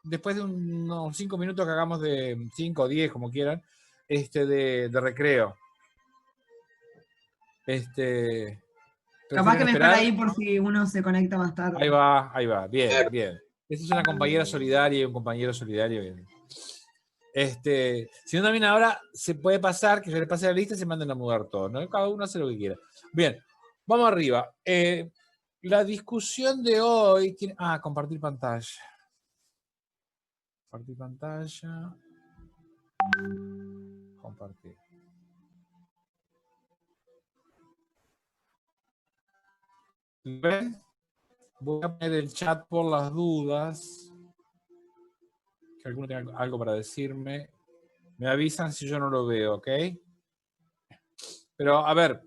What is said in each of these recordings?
después de unos 5 minutos que hagamos de 5 o 10, como quieran, de recreo. Capaz que mejor esperar? ahí por si uno se conecta más tarde. Ahí va, bien, bien. Esta es una compañera solidaria y un compañero solidario. Bien. Si no, también ahora se puede pasar, que yo le pase la lista y se manden a mudar todos, ¿no? Cada uno hace lo que quiera. Bien, vamos arriba. La discusión de hoy tiene... compartir pantalla. Compartir pantalla. Compartir. ¿Ven? Voy a poner el chat por las dudas. Que alguno tenga algo para decirme. Me avisan si yo no lo veo, ¿ok? Pero, a ver,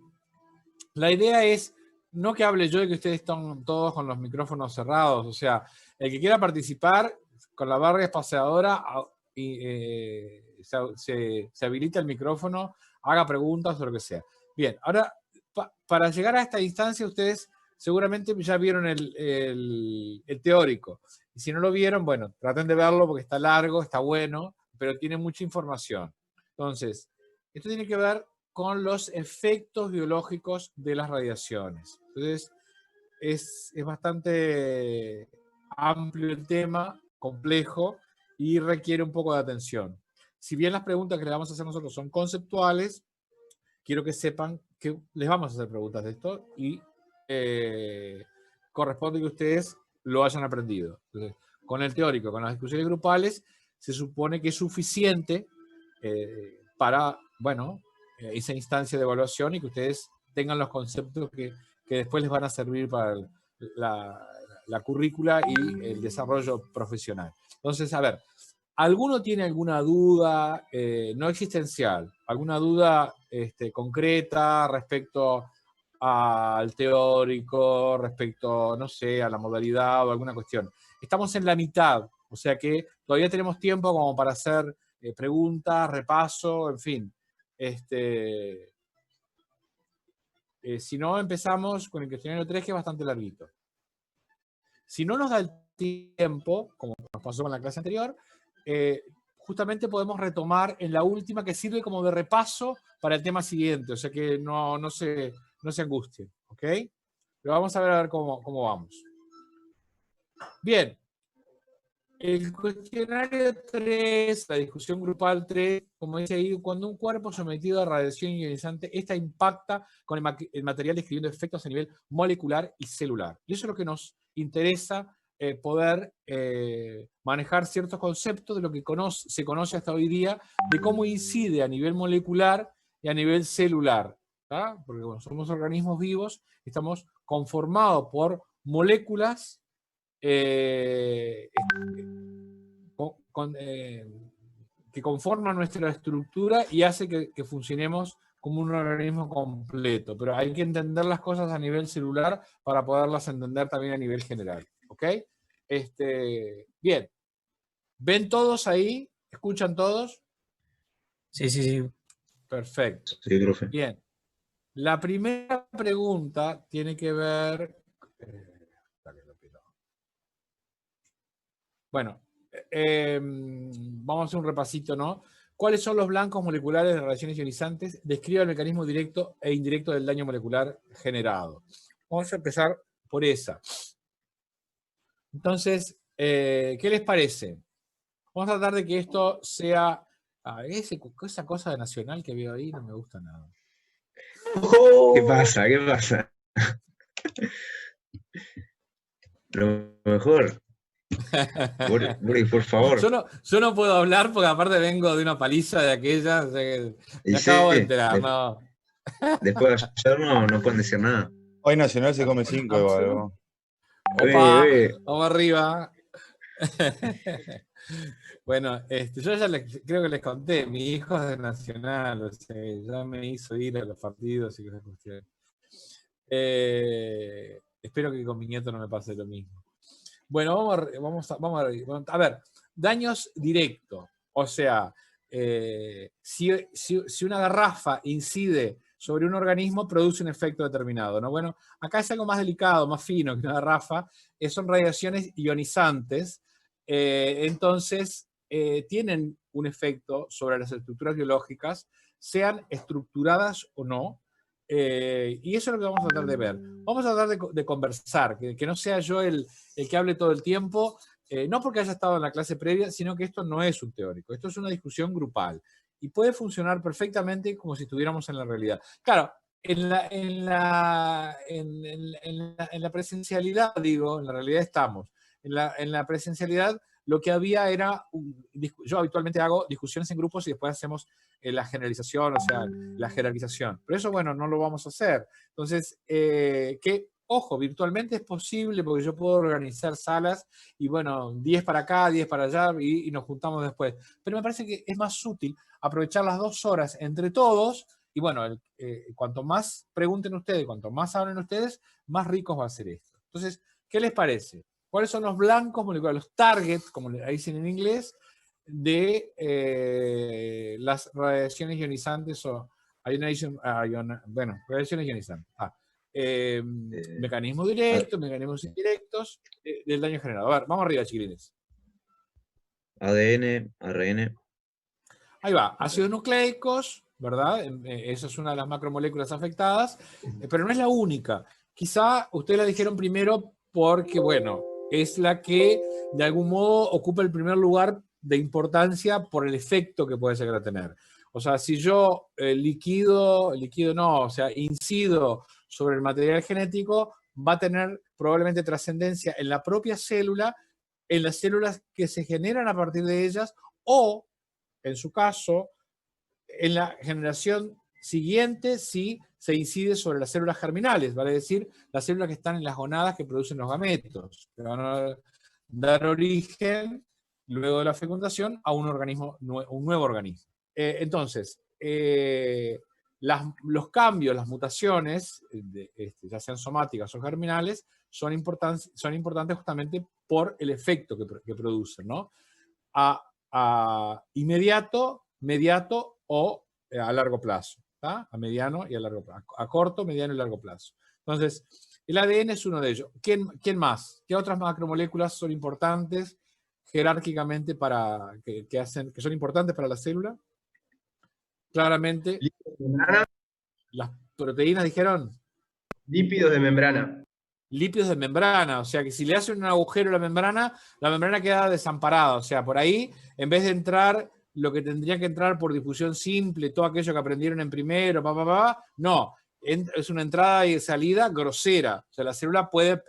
la idea es no que hable yo y que ustedes están todos con los micrófonos cerrados. O sea, el que quiera participar con la barra espaciadora se habilita el micrófono, haga preguntas o lo que sea. Bien, ahora, para llegar a esta instancia, ustedes seguramente ya vieron el teórico. Y si no lo vieron, bueno, traten de verlo porque está largo, está bueno, pero tiene mucha información. Entonces, esto tiene que ver con los efectos biológicos de las radiaciones. Entonces, es bastante amplio el tema, complejo, y requiere un poco de atención. Si bien las preguntas que le vamos a hacer nosotros son conceptuales, quiero que sepan que les vamos a hacer preguntas de esto y corresponde que ustedes lo hayan aprendido. Entonces, con el teórico, con las discusiones grupales, se supone que es suficiente para, bueno, esa instancia de evaluación y que ustedes tengan los conceptos que después les van a servir para la currícula y el desarrollo profesional. Entonces, a ver, ¿alguno tiene alguna duda no existencial? ¿Alguna duda concreta respecto al teórico, respecto, no sé, a la modalidad o alguna cuestión? Estamos en la mitad, o sea que todavía tenemos tiempo como para hacer preguntas, repaso, en fin. Si no, empezamos con el cuestionario 3, que es bastante larguito. Si no nos da el tiempo, como nos pasó con la clase anterior, justamente podemos retomar en la última, que sirve como de repaso para el tema siguiente, o sea que no se angustien, ¿ok? Pero vamos a ver cómo vamos. Bien. El cuestionario 3, la discusión grupal 3, como dice ahí, cuando un cuerpo sometido a radiación ionizante, esta impacta con el material describiendo efectos a nivel molecular y celular. Y eso es lo que nos interesa poder manejar ciertos conceptos de lo que se conoce hasta hoy día, de cómo incide a nivel molecular y a nivel celular. ¿tá? Porque bueno, somos organismos vivos, estamos conformados por moléculas que conforman nuestra estructura y hace que funcionemos como un organismo completo. Pero hay que entender las cosas a nivel celular para poderlas entender también a nivel general. ¿Ok? Bien. ¿Ven todos ahí? ¿Escuchan todos? Sí, sí, sí. Perfecto. Sí, profe. Bien. La primera pregunta tiene que ver... Bueno, vamos a hacer un repasito, ¿no? ¿Cuáles son los blancos moleculares de radiaciones ionizantes? Describe el mecanismo directo e indirecto del daño molecular generado. Vamos a empezar por esa. Entonces, ¿qué les parece? Vamos a tratar de que esto sea... esa cosa de nacional que veo ahí no me gusta nada. ¿Qué pasa? ¿Qué pasa? Lo mejor. Por favor. Yo no puedo hablar porque aparte vengo de una paliza de aquella. O sea que me Y acabo de sí, enterar, no. Después de ayer no pueden decir nada. Hoy Nacional se come 5 igual. ¿No? Opa, vamos arriba. Bueno, yo ya creo que les conté, mi hijo es de Nacional, o sea, ya me hizo ir a los partidos y cosas cuestiones. Espero que con mi nieto no me pase lo mismo. Bueno, vamos a ver, daños directos, o sea, si una garrafa incide sobre un organismo, produce un efecto determinado, ¿no? Bueno, acá es algo más delicado, más fino que una garrafa, son radiaciones ionizantes Entonces, tienen un efecto sobre las estructuras biológicas, sean estructuradas o no, y eso es lo que vamos a tratar de ver. Vamos a tratar de conversar, que no sea yo el que hable todo el tiempo, no porque haya estado en la clase previa, sino que esto no es un teórico, esto es una discusión grupal, y puede funcionar perfectamente como si estuviéramos en la realidad. Claro, en la presencialidad, digo, en la realidad estamos. En la presencialidad lo que había era, yo habitualmente hago discusiones en grupos y después hacemos la generalización, o sea, la jerarquización. Pero eso, bueno, no lo vamos a hacer. Entonces, ojo, virtualmente es posible porque yo puedo organizar salas y, bueno, 10 para acá, 10 para allá y nos juntamos después. Pero me parece que es más útil aprovechar las 2 horas entre todos y, bueno, cuanto más pregunten ustedes, cuanto más hablen ustedes, más ricos va a ser esto. Entonces, ¿qué les parece? ¿Cuáles son los blancos moleculares, los targets, como le dicen en inglés, de las radiaciones ionizantes o radiaciones ionizantes? Mecanismos directos, mecanismos indirectos del daño generado. A ver, vamos arriba, chiquilines. ADN, ARN. Ahí va, ácidos nucleicos, ¿verdad? Esa es una de las macromoléculas afectadas, pero no es la única. Quizá ustedes la dijeron primero porque, bueno, es la que de algún modo ocupa el primer lugar de importancia por el efecto que puede llegar a tener. O sea, si yo liquido no, o sea, incido sobre el material genético, va a tener probablemente trascendencia en la propia célula, en las células que se generan a partir de ellas, o, en su caso, en la generación siguiente si se incide sobre las células germinales, vale decir, las células que están en las gonadas que producen los gametos, que van a dar origen, luego de la fecundación, a un nuevo organismo. Entonces, los cambios, las mutaciones, ya sean somáticas o germinales, son importantes justamente por el efecto que producen, ¿no? A inmediato, mediato o a largo plazo, ¿tá? A mediano y a largo plazo, a corto, mediano y largo plazo. Entonces, el ADN es uno de ellos. ¿Quién más? ¿Qué otras macromoléculas son importantes jerárquicamente que son importantes para la célula? Claramente, las proteínas, dijeron. Lípidos de membrana. Lípidos de membrana, o sea que si le hacen un agujero a la membrana queda desamparada, o sea, por ahí, en vez de entrar lo que tendría que entrar por difusión simple, todo aquello que aprendieron en primero, no, es una entrada y salida grosera, o sea, la célula puede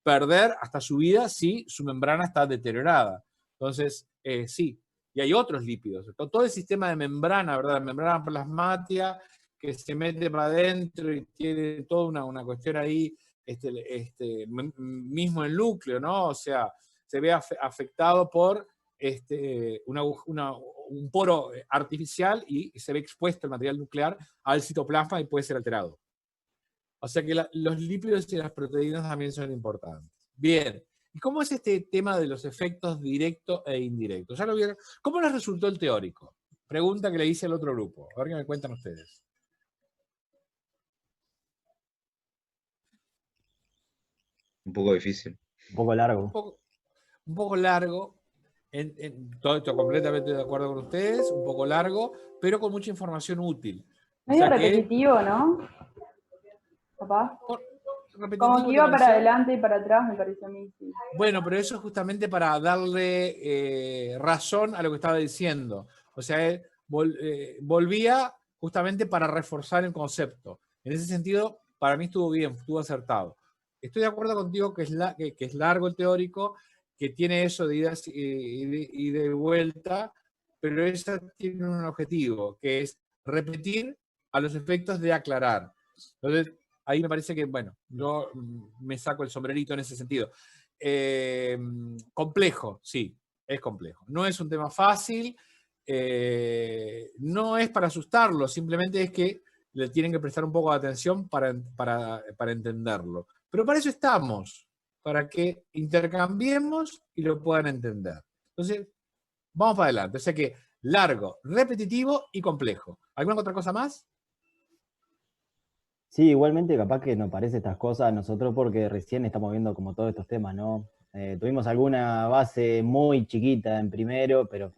perder hasta su vida si su membrana está deteriorada. Entonces, sí, y hay otros lípidos, todo el sistema de membrana, ¿verdad? La membrana plasmática que se mete para adentro y tiene toda una cuestión ahí, mismo el núcleo, ¿no? O sea, se ve afectado por un poro artificial y se ve expuesto el material nuclear al citoplasma y puede ser alterado. O sea que los lípidos y las proteínas también son importantes. Bien, ¿y cómo es este tema de los efectos directos e indirectos? ¿Ya lo vieron? ¿Cómo les resultó el teórico? Pregunta que le hice al otro grupo. A ver qué me cuentan ustedes. Un poco difícil. Un poco largo. Un poco largo. Todo esto completamente de acuerdo con ustedes. Un poco largo, pero con mucha información útil. Medio repetitivo, ¿no? Papá. Como que iba para adelante y para atrás, me pareció a mí. Sí. Bueno, pero eso es justamente para darle razón a lo que estaba diciendo. O sea, volvía justamente para reforzar el concepto. En ese sentido, para mí estuvo bien, estuvo acertado. Estoy de acuerdo contigo que es largo el teórico, que tiene eso de idas y de vuelta, pero eso tiene un objetivo, que es repetir a los efectos de aclarar. Entonces, ahí me parece que, bueno, yo me saco el sombrerito en ese sentido. Complejo, sí, es complejo. No es un tema fácil, no es para asustarlo, simplemente es que le tienen que prestar un poco de atención para entenderlo. Pero para eso estamos, para que intercambiemos y lo puedan entender. Entonces, vamos para adelante. O sea que largo, repetitivo y complejo. ¿Alguna otra cosa más? Sí, igualmente capaz que nos parece estas cosas a nosotros porque recién estamos viendo como todos estos temas, ¿no? Tuvimos alguna base muy chiquita en primero, pero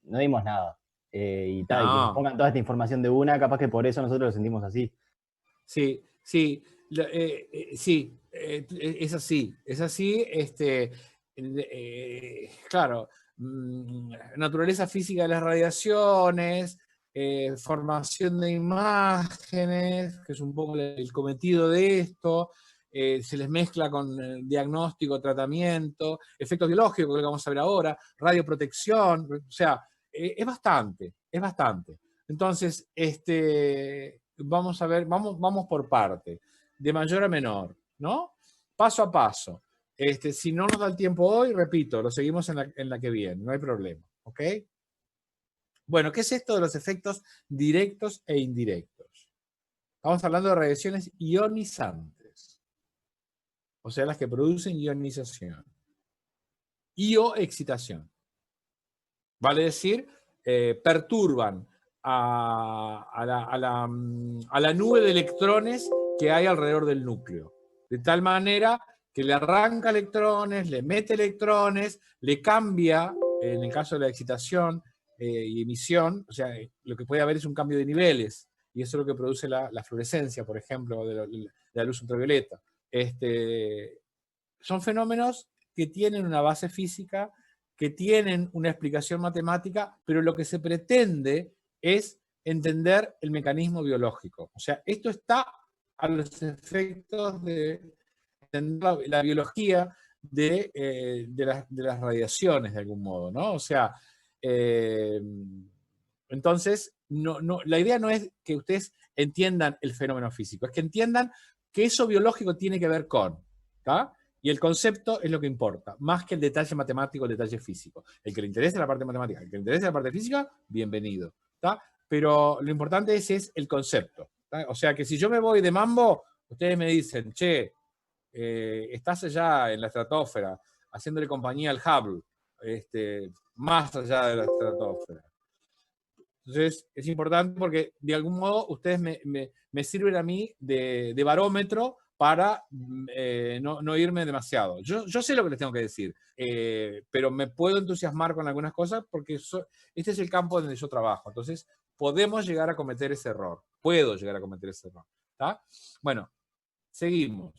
no dimos nada. Y que nos pongan toda esta información de una, capaz que por eso nosotros lo sentimos así. Sí, sí, sí, es así, claro, naturaleza física de las radiaciones, formación de imágenes, que es un poco el cometido de esto, se les mezcla con diagnóstico, tratamiento, efectos biológicos, que es lo que vamos a ver ahora, radioprotección, o sea, es bastante, es bastante. Entonces, vamos a ver, vamos por parte, de mayor a menor, ¿no? Paso a paso. Si no nos da el tiempo hoy, repito, lo seguimos en la que viene, no hay problema, ¿ok? Bueno, ¿qué es esto de los efectos directos e indirectos? Estamos hablando de radiaciones ionizantes, o sea, las que producen ionización. Ioexcitación. Vale decir, perturban a la nube de electrones que hay alrededor del núcleo. De tal manera que le arranca electrones, le mete electrones, le cambia, en el caso de la excitación y emisión, o sea, lo que puede haber es un cambio de niveles, y eso es lo que produce la fluorescencia, por ejemplo, de la luz ultravioleta. Son fenómenos que tienen una base física, que tienen una explicación matemática, pero lo que se pretende es entender el mecanismo biológico. O sea, esto está a los efectos de entender la biología de las radiaciones, de algún modo, ¿no? O sea, entonces, la idea no es que ustedes entiendan el fenómeno físico, es que entiendan que eso biológico tiene que ver con, ¿tá? Y el concepto es lo que importa, más que el detalle matemático, el detalle físico. El que le interese la parte matemática, el que le interese la parte física, bienvenido, ¿tá? Pero lo importante es el concepto, ¿tá? O sea que si yo me voy de mambo, ustedes me dicen, che, estás allá en la estratosfera, haciéndole compañía al Hubble, más allá de la estratosfera. Entonces, es importante porque de algún modo ustedes me sirven a mí de barómetro para no irme demasiado. Yo sé lo que les tengo que decir, pero me puedo entusiasmar con algunas cosas porque este es el campo donde yo trabajo. Entonces, podemos llegar a cometer ese error. Puedo llegar a cometer ese error. ¿Tá? Bueno, seguimos.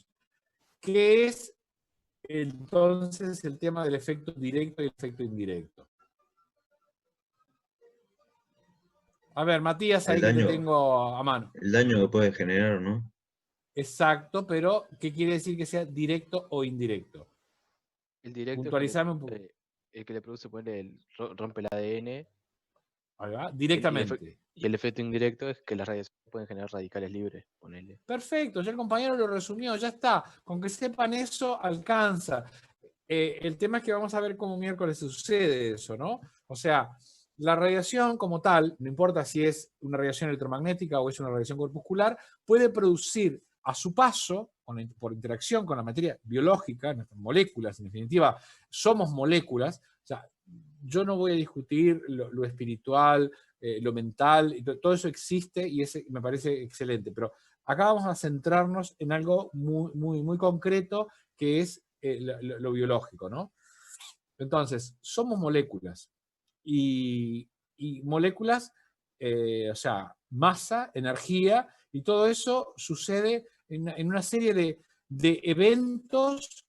¿Qué es entonces el tema del efecto directo y el efecto indirecto? A ver, Matías, ahí que te tengo a mano. El daño que puede generar, ¿no? Exacto, pero ¿qué quiere decir que sea directo o indirecto? El directo puntualizame un poco. El que le produce, rompe el ADN. Ahí va, directamente. Y el efecto indirecto es que las radiaciones pueden generar radicales libres, ponele. Perfecto, ya el compañero lo resumió, ya está. Con que sepan eso, alcanza. El tema es que vamos a ver cómo miércoles sucede eso, ¿no? O sea, la radiación como tal, no importa si es una radiación electromagnética o es una radiación corpuscular, puede producir a su paso, por interacción con la materia biológica, nuestras moléculas, en definitiva, somos moléculas. O sea, yo no voy a discutir lo espiritual, lo mental, todo eso existe y me parece excelente, pero acá vamos a centrarnos en algo muy, muy, muy concreto, que es lo biológico, ¿no? Entonces, somos moléculas y moléculas, o sea, masa, energía, y todo eso sucede en una serie de eventos,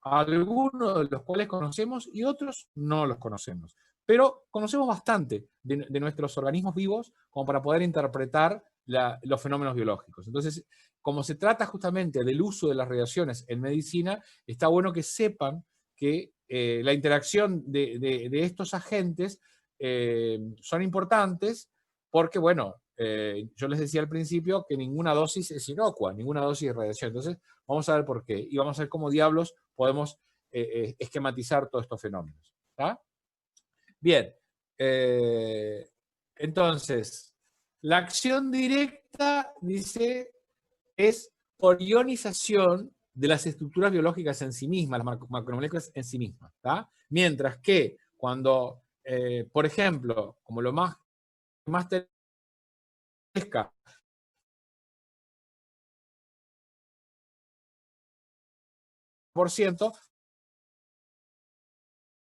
algunos de los cuales conocemos y otros no los conocemos. Pero conocemos bastante de nuestros organismos vivos como para poder interpretar los fenómenos biológicos. Entonces, como se trata justamente del uso de las radiaciones en medicina, está bueno que sepan que la interacción de estos agentes son importantes porque, bueno, yo les decía al principio que ninguna dosis es inocua, ninguna dosis de radiación. Entonces, vamos a ver por qué. Y vamos a ver cómo diablos podemos esquematizar todos estos fenómenos. ¿Tá? Bien. Entonces, la acción directa, dice, es por ionización de las estructuras biológicas en sí mismas, las macromoléculas en sí mismas. ¿Tá? Mientras que cuando, por ejemplo, como lo más por ciento,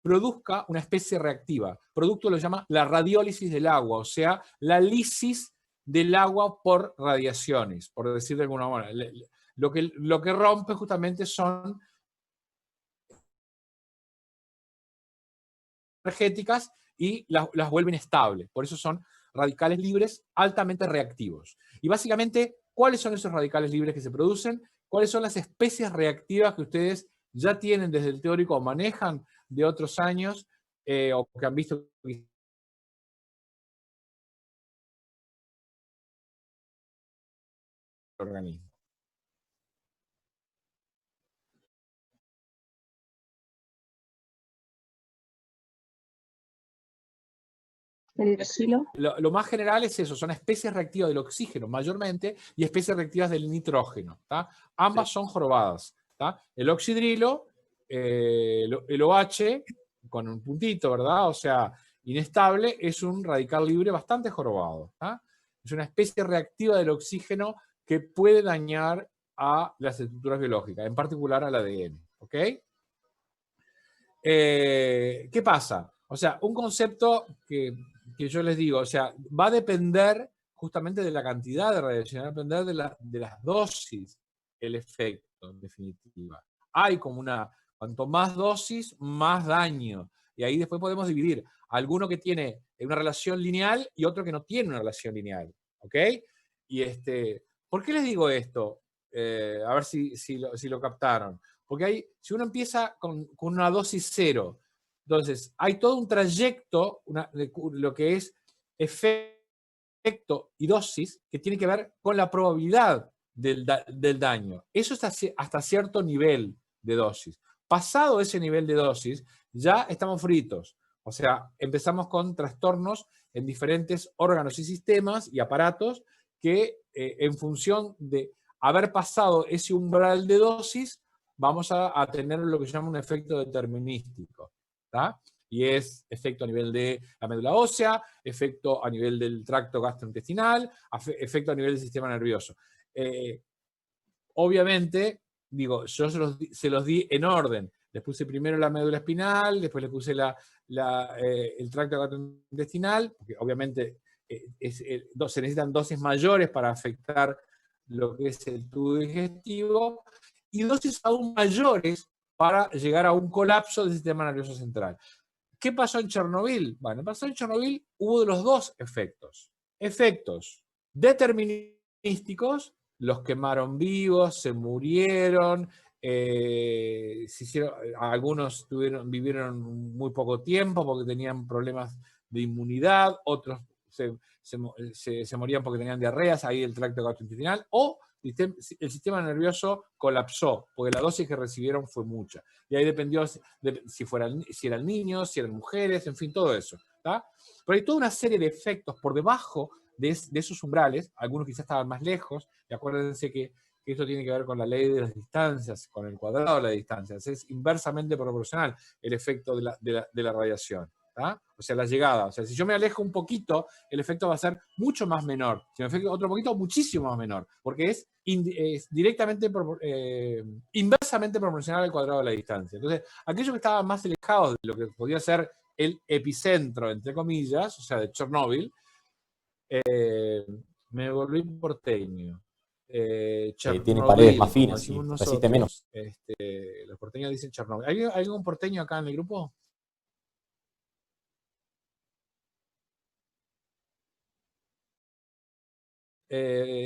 produzca una especie reactiva. Producto lo llama la radiólisis del agua, o sea, la lisis del agua por radiaciones, por decir de alguna manera. Lo que rompe justamente son energéticas y las vuelven estables. Por eso son radicales libres altamente reactivos. Y básicamente, ¿cuáles son esos radicales libres que se producen? ¿Cuáles son las especies reactivas que ustedes ya tienen desde el teórico o manejan de otros años o que han visto el organismo? ¿El hidroxilo? Lo más general es eso, son especies reactivas del oxígeno mayormente y especies reactivas del nitrógeno. ¿Tá? Ambas son jorobadas. ¿Tá? El oxidrilo, el OH, con un puntito, ¿verdad? O sea, inestable, es un radical libre bastante jorobado. ¿Tá? Es una especie reactiva del oxígeno que puede dañar a las estructuras biológicas, en particular al ADN. ¿Ok? ¿Qué pasa? O sea, un concepto que yo les digo, o sea, va a depender justamente de la cantidad de radiación, va a depender de las dosis, el efecto, en definitiva. Hay como cuanto más dosis, más daño. Y ahí después podemos dividir alguno que tiene una relación lineal y otro que no tiene una relación lineal. ¿Ok? Y ¿por qué les digo esto? A ver si lo captaron. Porque si uno empieza con una dosis 0, entonces hay todo un trayecto, lo que es efecto y dosis, que tiene que ver con la probabilidad del daño. Eso está hasta cierto nivel de dosis. Pasado ese nivel de dosis, ya estamos fritos. O sea, empezamos con trastornos en diferentes órganos y sistemas y aparatos que en función de haber pasado ese umbral de dosis, vamos a tener lo que se llama un efecto determinístico. ¿Tá? Y es efecto a nivel de la médula ósea, efecto a nivel del tracto gastrointestinal, efecto a nivel del sistema nervioso. Obviamente, digo, yo se los di en orden. Les puse primero la médula espinal, después les puse el tracto gastrointestinal, porque obviamente se necesitan dosis mayores para afectar lo que es el tubo digestivo, y dosis aún mayores para llegar a un colapso del sistema nervioso central. ¿Qué pasó en Chernobyl? Bueno, pasó en Chernobyl, hubo de los dos efectos. Efectos determinísticos, los quemaron vivos, se murieron, algunos vivieron muy poco tiempo porque tenían problemas de inmunidad, otros se morían porque tenían diarreas, ahí el tracto gastrointestinal, o el sistema nervioso colapsó, porque la dosis que recibieron fue mucha. Y ahí dependió si eran niños, si eran mujeres, en fin, todo eso. ¿Tá? Pero hay toda una serie de efectos por debajo de esos umbrales, algunos quizás estaban más lejos, y acuérdense que esto tiene que ver con la ley de las distancias, con el cuadrado de las distancias. Es inversamente proporcional el efecto de la radiación. ¿tá? O sea, la llegada. O sea, si yo me alejo un poquito, el efecto va a ser mucho más menor. Si me alejo otro poquito, muchísimo más menor. Porque es directamente, inversamente proporcional al cuadrado de la distancia. Entonces, aquellos que estaban más alejados de lo que podía ser el epicentro, entre comillas, o sea, de Chernóbil, me volví porteño. Tiene paredes más finas y resiste menos. Los porteños dicen Chernóbil. ¿Hay algún porteño acá en el grupo?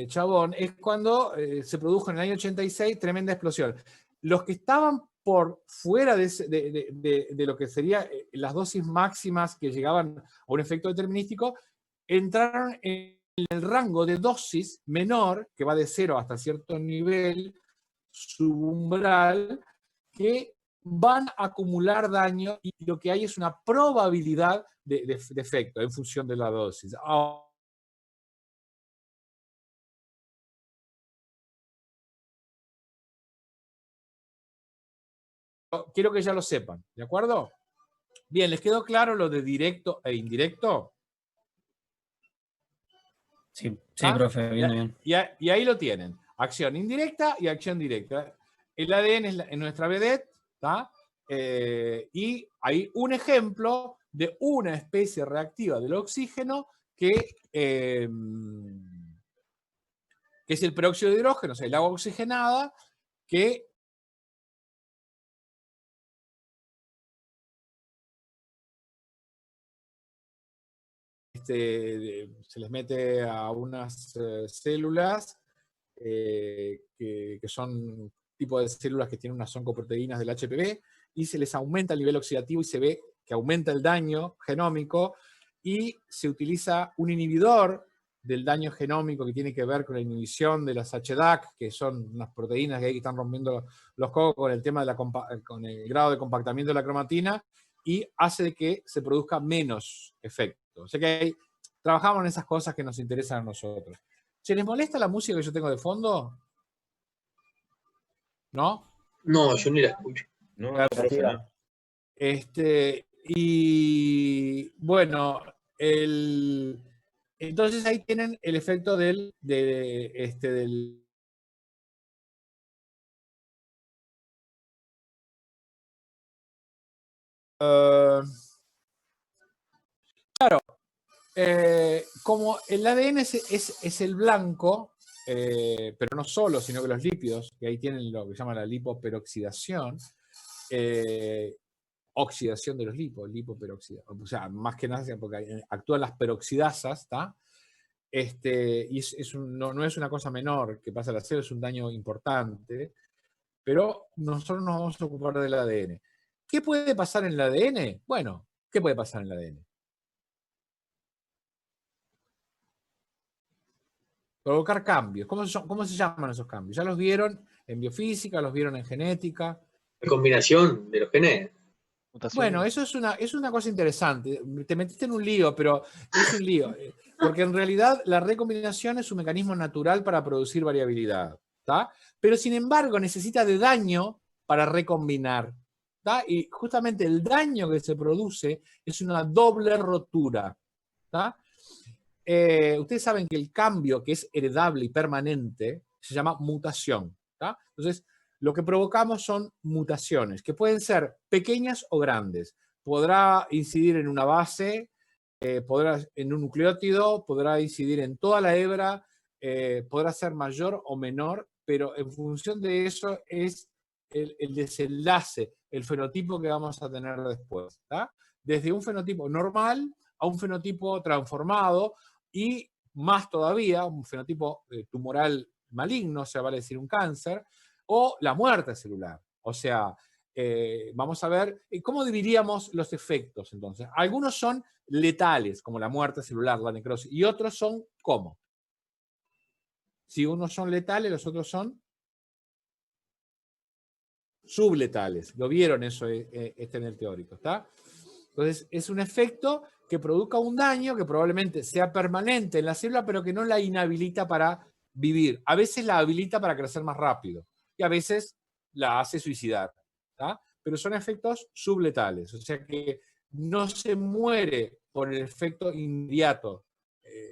Chabón, es cuando se produjo en el año 86 tremenda explosión. Los que estaban por fuera de lo que serían las dosis máximas que llegaban a un efecto determinístico, entraron en el rango de dosis menor, que va de 0 hasta cierto nivel subumbral, que van a acumular daño y lo que hay es una probabilidad de efecto en función de la dosis. Quiero que ya lo sepan, ¿de acuerdo? Bien, ¿les quedó claro lo de directo e indirecto? Sí, sí, profe, bien. Y ahí lo tienen. Acción indirecta y acción directa. El ADN es nuestra vedette, ¿tá? Y hay un ejemplo de una especie reactiva del oxígeno que es el peróxido de hidrógeno, o sea, el agua oxigenada, que se les mete a unas células que son tipo de células que tienen unas oncoproteínas del HPV, y se les aumenta el nivel oxidativo y se ve que aumenta el daño genómico, y se utiliza un inhibidor del daño genómico que tiene que ver con la inhibición de las HDAC, que son unas proteínas que están rompiendo los cocos con el tema de con el grado de compactamiento de la cromatina, y hace que se produzca menos efecto. O sea que trabajamos en esas cosas que nos interesan a nosotros. ¿Se les molesta la música que yo tengo de fondo? ¿No? No, yo ni la escucho. No, Profe, no. Y bueno, entonces ahí tienen el efecto del claro, como el ADN es el blanco, pero no solo, sino que los lípidos, que ahí tienen lo que se llama la lipoperoxidación, oxidación de los lipoperoxidación, o sea, más que nada porque actúan las peroxidasas, ¿está? Y no es una cosa menor que pasa al acero, es un daño importante, pero nosotros nos vamos a ocupar del ADN. ¿Qué puede pasar en el ADN? Bueno, ¿qué puede pasar en el ADN? Provocar cambios. ¿Cómo se llaman esos cambios? Ya los vieron en biofísica, los vieron en genética. La combinación de los genes. Bueno, eso es una cosa interesante. Te metiste en un lío, pero es un lío. Porque en realidad la recombinación es un mecanismo natural para producir variabilidad, ¿tá? Pero sin embargo necesita de daño para recombinar, ¿tá? Y justamente el daño que se produce es una doble rotura, ¿tá? Ustedes saben que el cambio que es heredable y permanente se llama mutación, ¿tá? Entonces, lo que provocamos son mutaciones, que pueden ser pequeñas o grandes. Podrá incidir en una base, podrá en un nucleótido, podrá incidir en toda la hebra, podrá ser mayor o menor, pero en función de eso es el desenlace, el fenotipo que vamos a tener después, ¿tá? Desde un fenotipo normal a un fenotipo transformado, y más todavía, un fenotipo tumoral maligno, o sea, vale decir un cáncer, o la muerte celular. O sea, vamos a ver, ¿cómo dividiríamos los efectos entonces? Algunos son letales, como la muerte celular, la necrosis, y otros son, ¿cómo? Si unos son letales, los otros son subletales. Lo vieron eso en el teórico, ¿está? Entonces, es un efecto que produzca un daño que probablemente sea permanente en la célula, pero que no la inhabilita para vivir. A veces la habilita para crecer más rápido y a veces la hace suicidar, ¿tá? Pero son efectos subletales, o sea que no se muere por el efecto inmediato,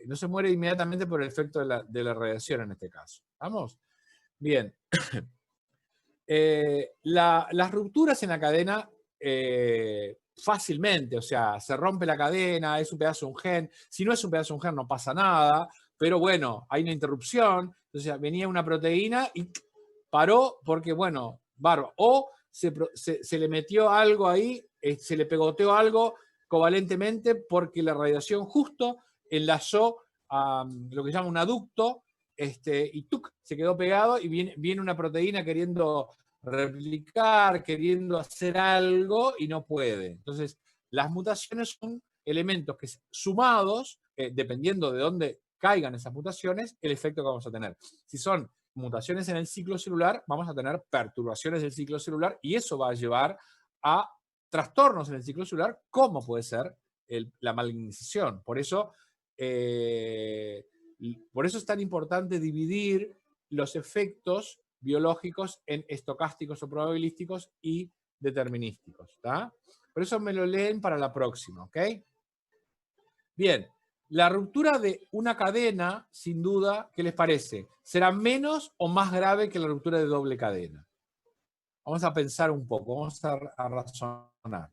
no se muere inmediatamente por el efecto de la radiación en este caso. ¿Vamos? Bien. Las rupturas en la cadena fácilmente, o sea, se rompe la cadena, es un pedazo de un gen, si no es un pedazo de un gen no pasa nada, pero bueno, hay una interrupción, entonces venía una proteína y paró porque, bueno, bárbaro, o se le metió algo ahí, se le pegoteó algo covalentemente porque la radiación justo enlazó a lo que se llama un aducto, y ¡tuc! Se quedó pegado y viene una proteína queriendo replicar, queriendo hacer algo y no puede. Entonces, las mutaciones son elementos que sumados, dependiendo de dónde caigan esas mutaciones, el efecto que vamos a tener. Si son mutaciones en el ciclo celular, vamos a tener perturbaciones del ciclo celular y eso va a llevar a trastornos en el ciclo celular, como puede ser la malignización. Por eso es tan importante dividir los efectos biológicos en estocásticos o probabilísticos y determinísticos, ¿tá? Por eso me lo leen para la próxima, ¿ok? Bien, la ruptura de una cadena, sin duda, ¿qué les parece? ¿Será menos o más grave que la ruptura de doble cadena? Vamos a pensar un poco, vamos a razonar.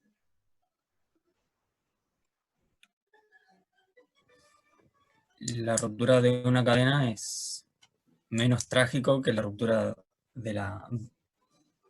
La ruptura de una cadena es menos trágico que la ruptura de la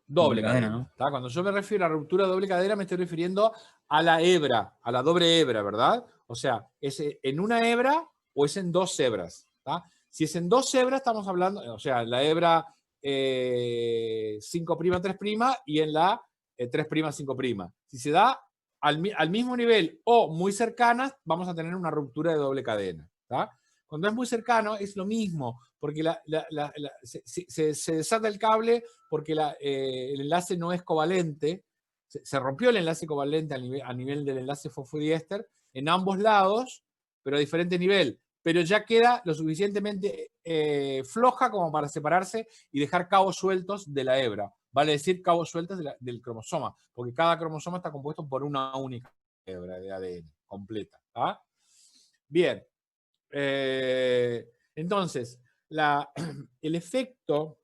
doble cadena, ¿no? Cuando yo me refiero a ruptura de doble cadena, me estoy refiriendo a la hebra, a la doble hebra, ¿verdad? O sea, ¿es en una hebra o es en dos hebras? ¿Tá? Si es en dos hebras, estamos hablando, o sea, la hebra 5', 3' y en la 3', 5'. Si se da al mismo nivel o muy cercanas, vamos a tener una ruptura de doble cadena. ¿Tá? Cuando es muy cercano es lo mismo, porque se desata el cable porque el enlace no es covalente, se rompió el enlace covalente a nivel del enlace fosfodiéster en ambos lados, pero a diferente nivel, pero ya queda lo suficientemente floja como para separarse y dejar cabos sueltos de la hebra, vale decir cabos sueltos del cromosoma, porque cada cromosoma está compuesto por una única hebra de ADN completa. ¿Tá? Bien. Entonces, el efecto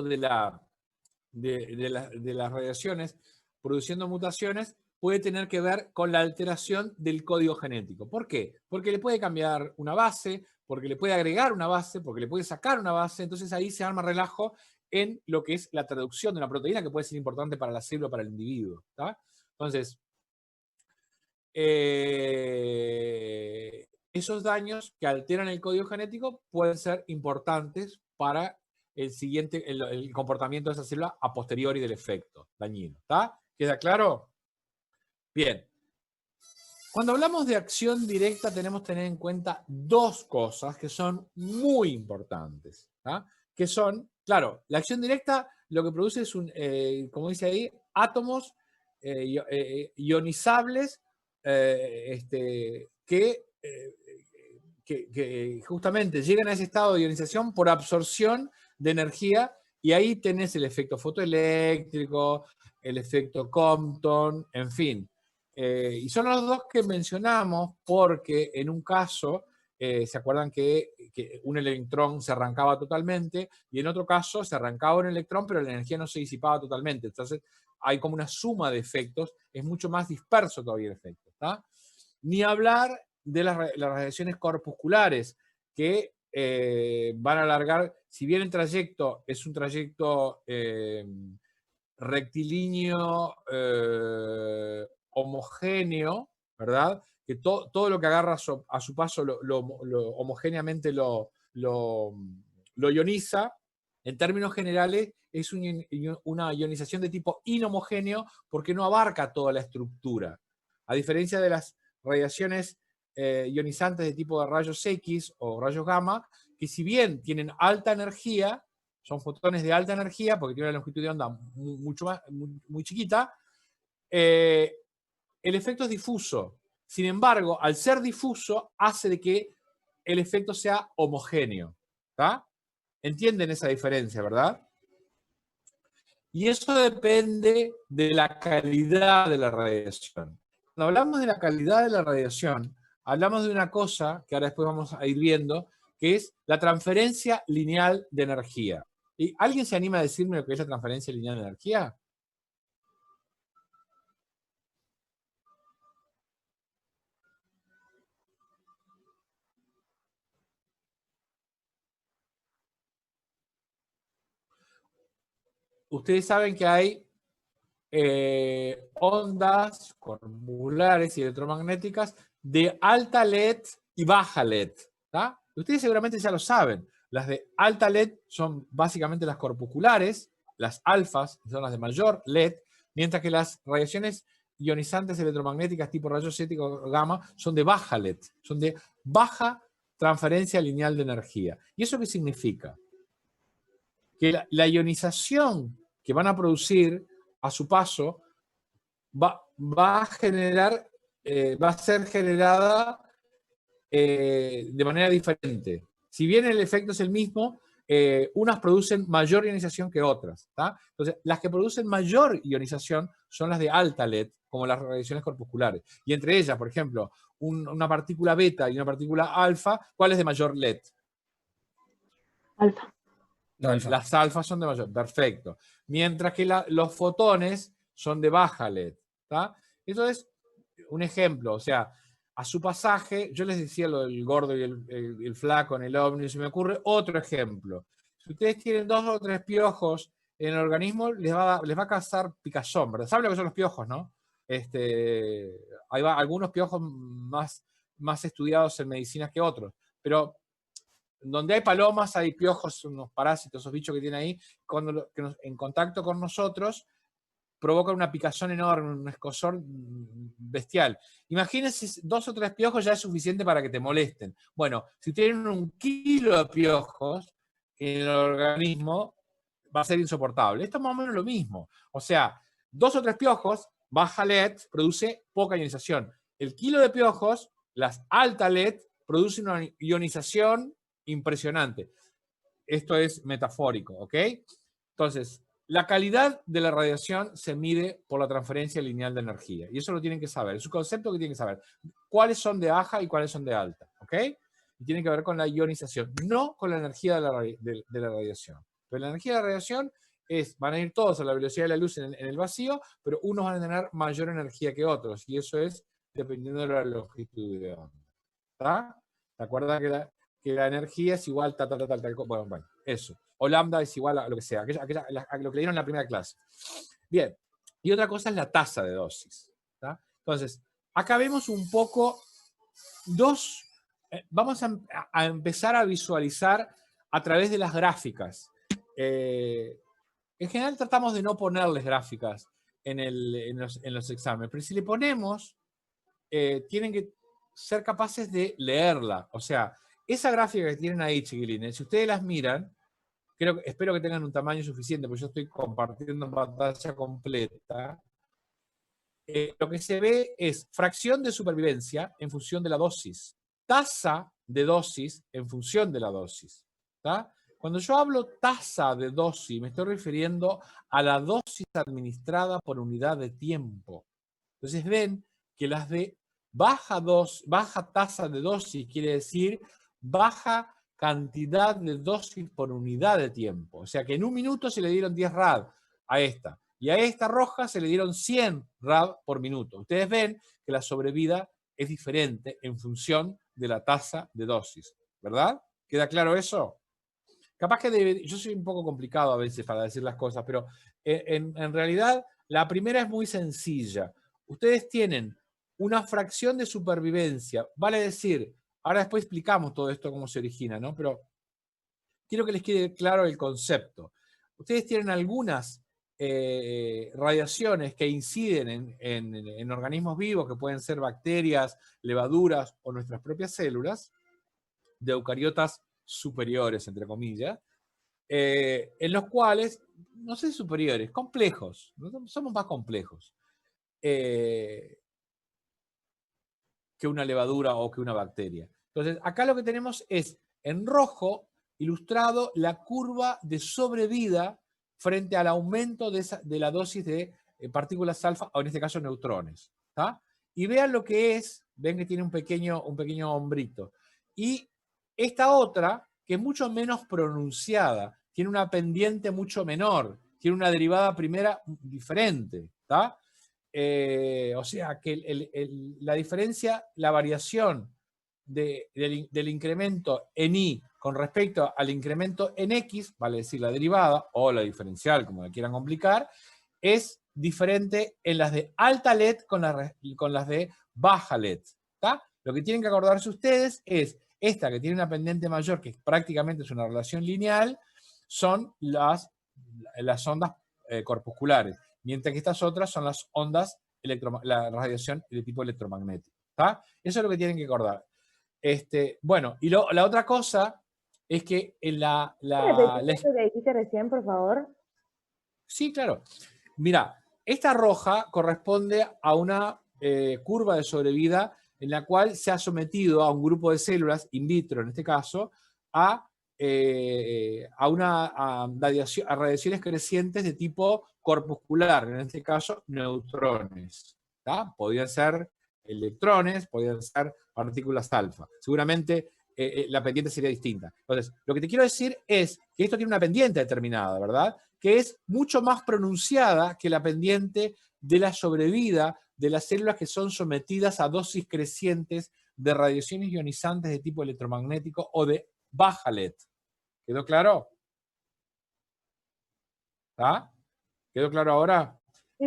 de las radiaciones produciendo mutaciones puede tener que ver con la alteración del código genético. ¿Por qué? Porque le puede cambiar una base, porque le puede agregar una base, porque le puede sacar una base, entonces ahí se arma relajo en lo que es la traducción de una proteína que puede ser importante para la célula, para el individuo. ¿Tá? Entonces, esos daños que alteran el código genético pueden ser importantes para el comportamiento de esa célula a posteriori del efecto dañino. ¿Tá? ¿Queda claro? Bien. Cuando hablamos de acción directa tenemos que tener en cuenta dos cosas que son muy importantes. ¿Tá? Que son, claro, la acción directa lo que produce es, como dice ahí, átomos ionizables que justamente llegan a ese estado de ionización por absorción de energía y ahí tenés el efecto fotoeléctrico, el efecto Compton, en fin. Y son los dos que mencionamos porque en un caso, ¿se acuerdan que un electrón se arrancaba totalmente? Y en otro caso se arrancaba un electrón, pero la energía no se disipaba totalmente. Entonces hay como una suma de efectos, es mucho más disperso todavía el efecto. ¿Tá? Ni hablar de las radiaciones corpusculares, que van a alargar, si bien el trayecto es un trayecto rectilíneo homogéneo, ¿verdad? Que todo lo que agarra a su paso homogéneamente lo ioniza. En términos generales, es una ionización de tipo inhomogéneo porque no abarca toda la estructura. A diferencia de las radiaciones ionizantes de tipo de rayos X o rayos gamma, que si bien tienen alta energía, son fotones de alta energía porque tienen una longitud de onda muy chiquita, el efecto es difuso. Sin embargo, al ser difuso, hace de que el efecto sea homogéneo. ¿Tá? ¿Entienden esa diferencia, verdad? Y eso depende de la calidad de la radiación. Cuando hablamos de la calidad de la radiación, hablamos de una cosa que ahora después vamos a ir viendo, que es la transferencia lineal de energía. ¿Y alguien se anima a decirme lo que es la transferencia lineal de energía? Ustedes saben que hay ondas corpusculares y electromagnéticas de alta LED y baja LED. ¿Tá? Ustedes seguramente ya lo saben. Las de alta LED son básicamente las corpusculares, las alfas son las de mayor LED, mientras que las radiaciones ionizantes electromagnéticas tipo rayos X o gamma son de baja LED, son de baja transferencia lineal de energía. ¿Y eso qué significa? Que la ionización que van a producir a su paso va a ser generada de manera diferente. Si bien el efecto es el mismo, unas producen mayor ionización que otras. ¿Tá? Entonces, las que producen mayor ionización son las de alta LED, como las radiaciones corpusculares. Y entre ellas, por ejemplo, una partícula beta y una partícula alfa, ¿cuál es de mayor LED? Alfa. Las alfas son de mayor, perfecto. Mientras que los fotones son de baja LED. ¿Tá? Entonces, un ejemplo, o sea, a su pasaje, yo les decía lo del gordo y el flaco en el ovni, se me ocurre otro ejemplo. Si ustedes tienen 2 o 3 piojos en el organismo, les va a causar picazón, ¿verdad? ¿Saben lo que son los piojos, no? Hay algunos piojos más estudiados en medicina que otros, pero donde hay palomas, hay piojos, unos parásitos, esos bichos que tienen ahí, en contacto con nosotros, provocan una picazón enorme, un escozor bestial. Imagínense, 2 o 3 piojos ya es suficiente para que te molesten. Bueno, si tienen 1 kilo de piojos en el organismo, va a ser insoportable. Esto es más o menos lo mismo. O sea, 2 o 3 piojos, baja LED, produce poca ionización. El kilo de piojos, las alta LED, produce una ionización impresionante. Esto es metafórico, ¿ok? Entonces, la calidad de la radiación se mide por la transferencia lineal de energía. Y eso lo tienen que saber. Es un concepto que tienen que saber. ¿Cuáles son de baja y cuáles son de alta? ¿Ok? Y tiene que ver con la ionización, no con la energía de la radiación. Pero la energía de la radiación van a ir todos a la velocidad de la luz en el vacío, pero unos van a tener mayor energía que otros. Y eso es dependiendo de la longitud de onda. ¿Está? ¿Te acuerdas que la energía es igual tal? Bueno, eso. O lambda es igual a lo que sea, a lo que le dieron en la primera clase. Bien, y otra cosa es la tasa de dosis. ¿Tá? Entonces, acá vemos un poco vamos a empezar a visualizar a través de las gráficas. En general tratamos de no ponerles gráficas en los exámenes, pero si le ponemos, tienen que ser capaces de leerla. O sea, esa gráfica que tienen ahí, chiquilines, si ustedes las miran, espero que tengan un tamaño suficiente, porque yo estoy compartiendo pantalla completa. Lo que se ve es fracción de supervivencia en función de la dosis, tasa de dosis en función de la dosis. ¿Tá? Cuando yo hablo tasa de dosis, me estoy refiriendo a la dosis administrada por unidad de tiempo. Entonces ven que las de baja tasa de dosis quiere decir baja cantidad de dosis por unidad de tiempo. O sea que en 1 minuto se le dieron 10 rad a esta. Y a esta roja se le dieron 100 rad por minuto. Ustedes ven que la sobrevida es diferente en función de la tasa de dosis. ¿Verdad? ¿Queda claro eso? Capaz que yo soy un poco complicado a veces para decir las cosas, pero en realidad la primera es muy sencilla. Ustedes tienen una fracción de supervivencia, vale decir, ahora después explicamos todo esto cómo se origina, ¿no? Pero quiero que les quede claro el concepto. Ustedes tienen algunas radiaciones que inciden en organismos vivos, que pueden ser bacterias, levaduras o nuestras propias células, de eucariotas superiores, entre comillas, en los cuales, no sé superiores, complejos, somos más complejos que una levadura o que una bacteria. Entonces, acá lo que tenemos es, en rojo, ilustrado la curva de sobrevida frente al aumento de la dosis de partículas alfa, o en este caso neutrones. ¿Tá? Y vean lo que es, ven que tiene un pequeño hombrito. Y esta otra, que es mucho menos pronunciada, tiene una pendiente mucho menor, tiene una derivada primera diferente. ¿Tá? O sea que la diferencia, la variación del incremento en Y con respecto al incremento en X, vale decir la derivada o la diferencial, como la quieran complicar, es diferente en las de alta LED con las de baja LED. ¿Tá? Lo que tienen que acordarse ustedes es esta que tiene una pendiente mayor, que prácticamente es una relación lineal, son las ondas corpusculares, mientras que estas otras son las ondas, la radiación de tipo electromagnético. ¿Tá? Eso es lo que tienen que acordar. Bueno, y la otra cosa es que en ¿Eso que dijiste recién, por favor? Sí, claro. Mira, esta roja corresponde a una curva de sobrevida en la cual se ha sometido a un grupo de células, in vitro en este caso, a radiaciones crecientes de tipo corpuscular, en este caso neutrones. ¿Tá? Podían ser electrones, podían ser partículas alfa. Seguramente la pendiente sería distinta. Entonces, lo que te quiero decir es que esto tiene una pendiente determinada, ¿verdad? Que es mucho más pronunciada que la pendiente de la sobrevida de las células que son sometidas a dosis crecientes de radiaciones ionizantes de tipo electromagnético o de baja LED. ¿Quedó claro? ¿Ah? ¿Quedó claro ahora? Sí,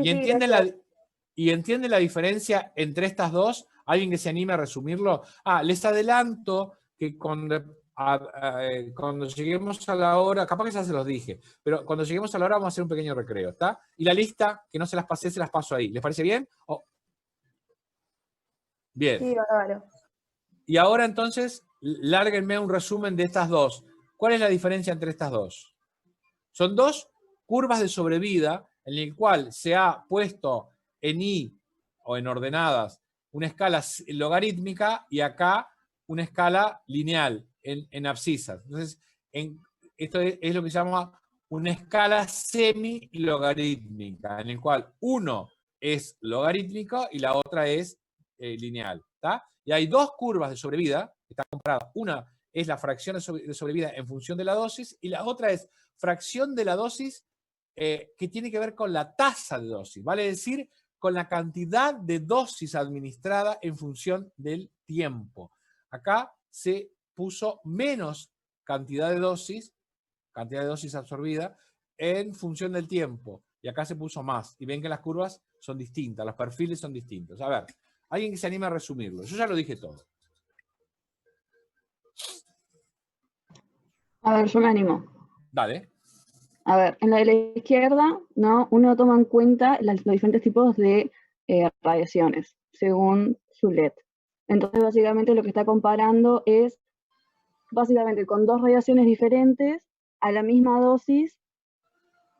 ¿Y entienden la diferencia entre estas dos? ¿Alguien que se anime a resumirlo? Les adelanto que cuando lleguemos a la hora, capaz que ya se los dije, pero cuando lleguemos a la hora vamos a hacer un pequeño recreo, ¿está? Y la lista, que no se las pasé, se las paso ahí. ¿Les parece bien? Bien. Sí, bárbaro. Y ahora entonces, lárguenme un resumen de estas dos. ¿Cuál es la diferencia entre estas dos? Son dos curvas de sobrevida en el cual se ha puesto en Y o en ordenadas una escala logarítmica y acá una escala lineal en abscisas. Entonces, esto es lo que se llama una escala semi-logarítmica, en el cual uno es logarítmico y la otra es lineal. ¿Tá? Y hay dos curvas de sobrevida que están comparadas. Una es la fracción de sobrevida en función de la dosis y la otra es fracción de la dosis que tiene que ver con la tasa de dosis, vale decir, con la cantidad de dosis administrada en función del tiempo. Acá se puso menos cantidad de dosis absorbida en función del tiempo. Y acá se puso más. Y ven que las curvas son distintas, los perfiles son distintos. A ver, alguien que se anime a resumirlo. Yo ya lo dije todo. A ver, yo me animo. Dale. A ver, en la de la izquierda, ¿no? Uno toma en cuenta los diferentes tipos de radiaciones, según su LED. Entonces, básicamente, lo que está comparando es, básicamente, con dos radiaciones diferentes, a la misma dosis,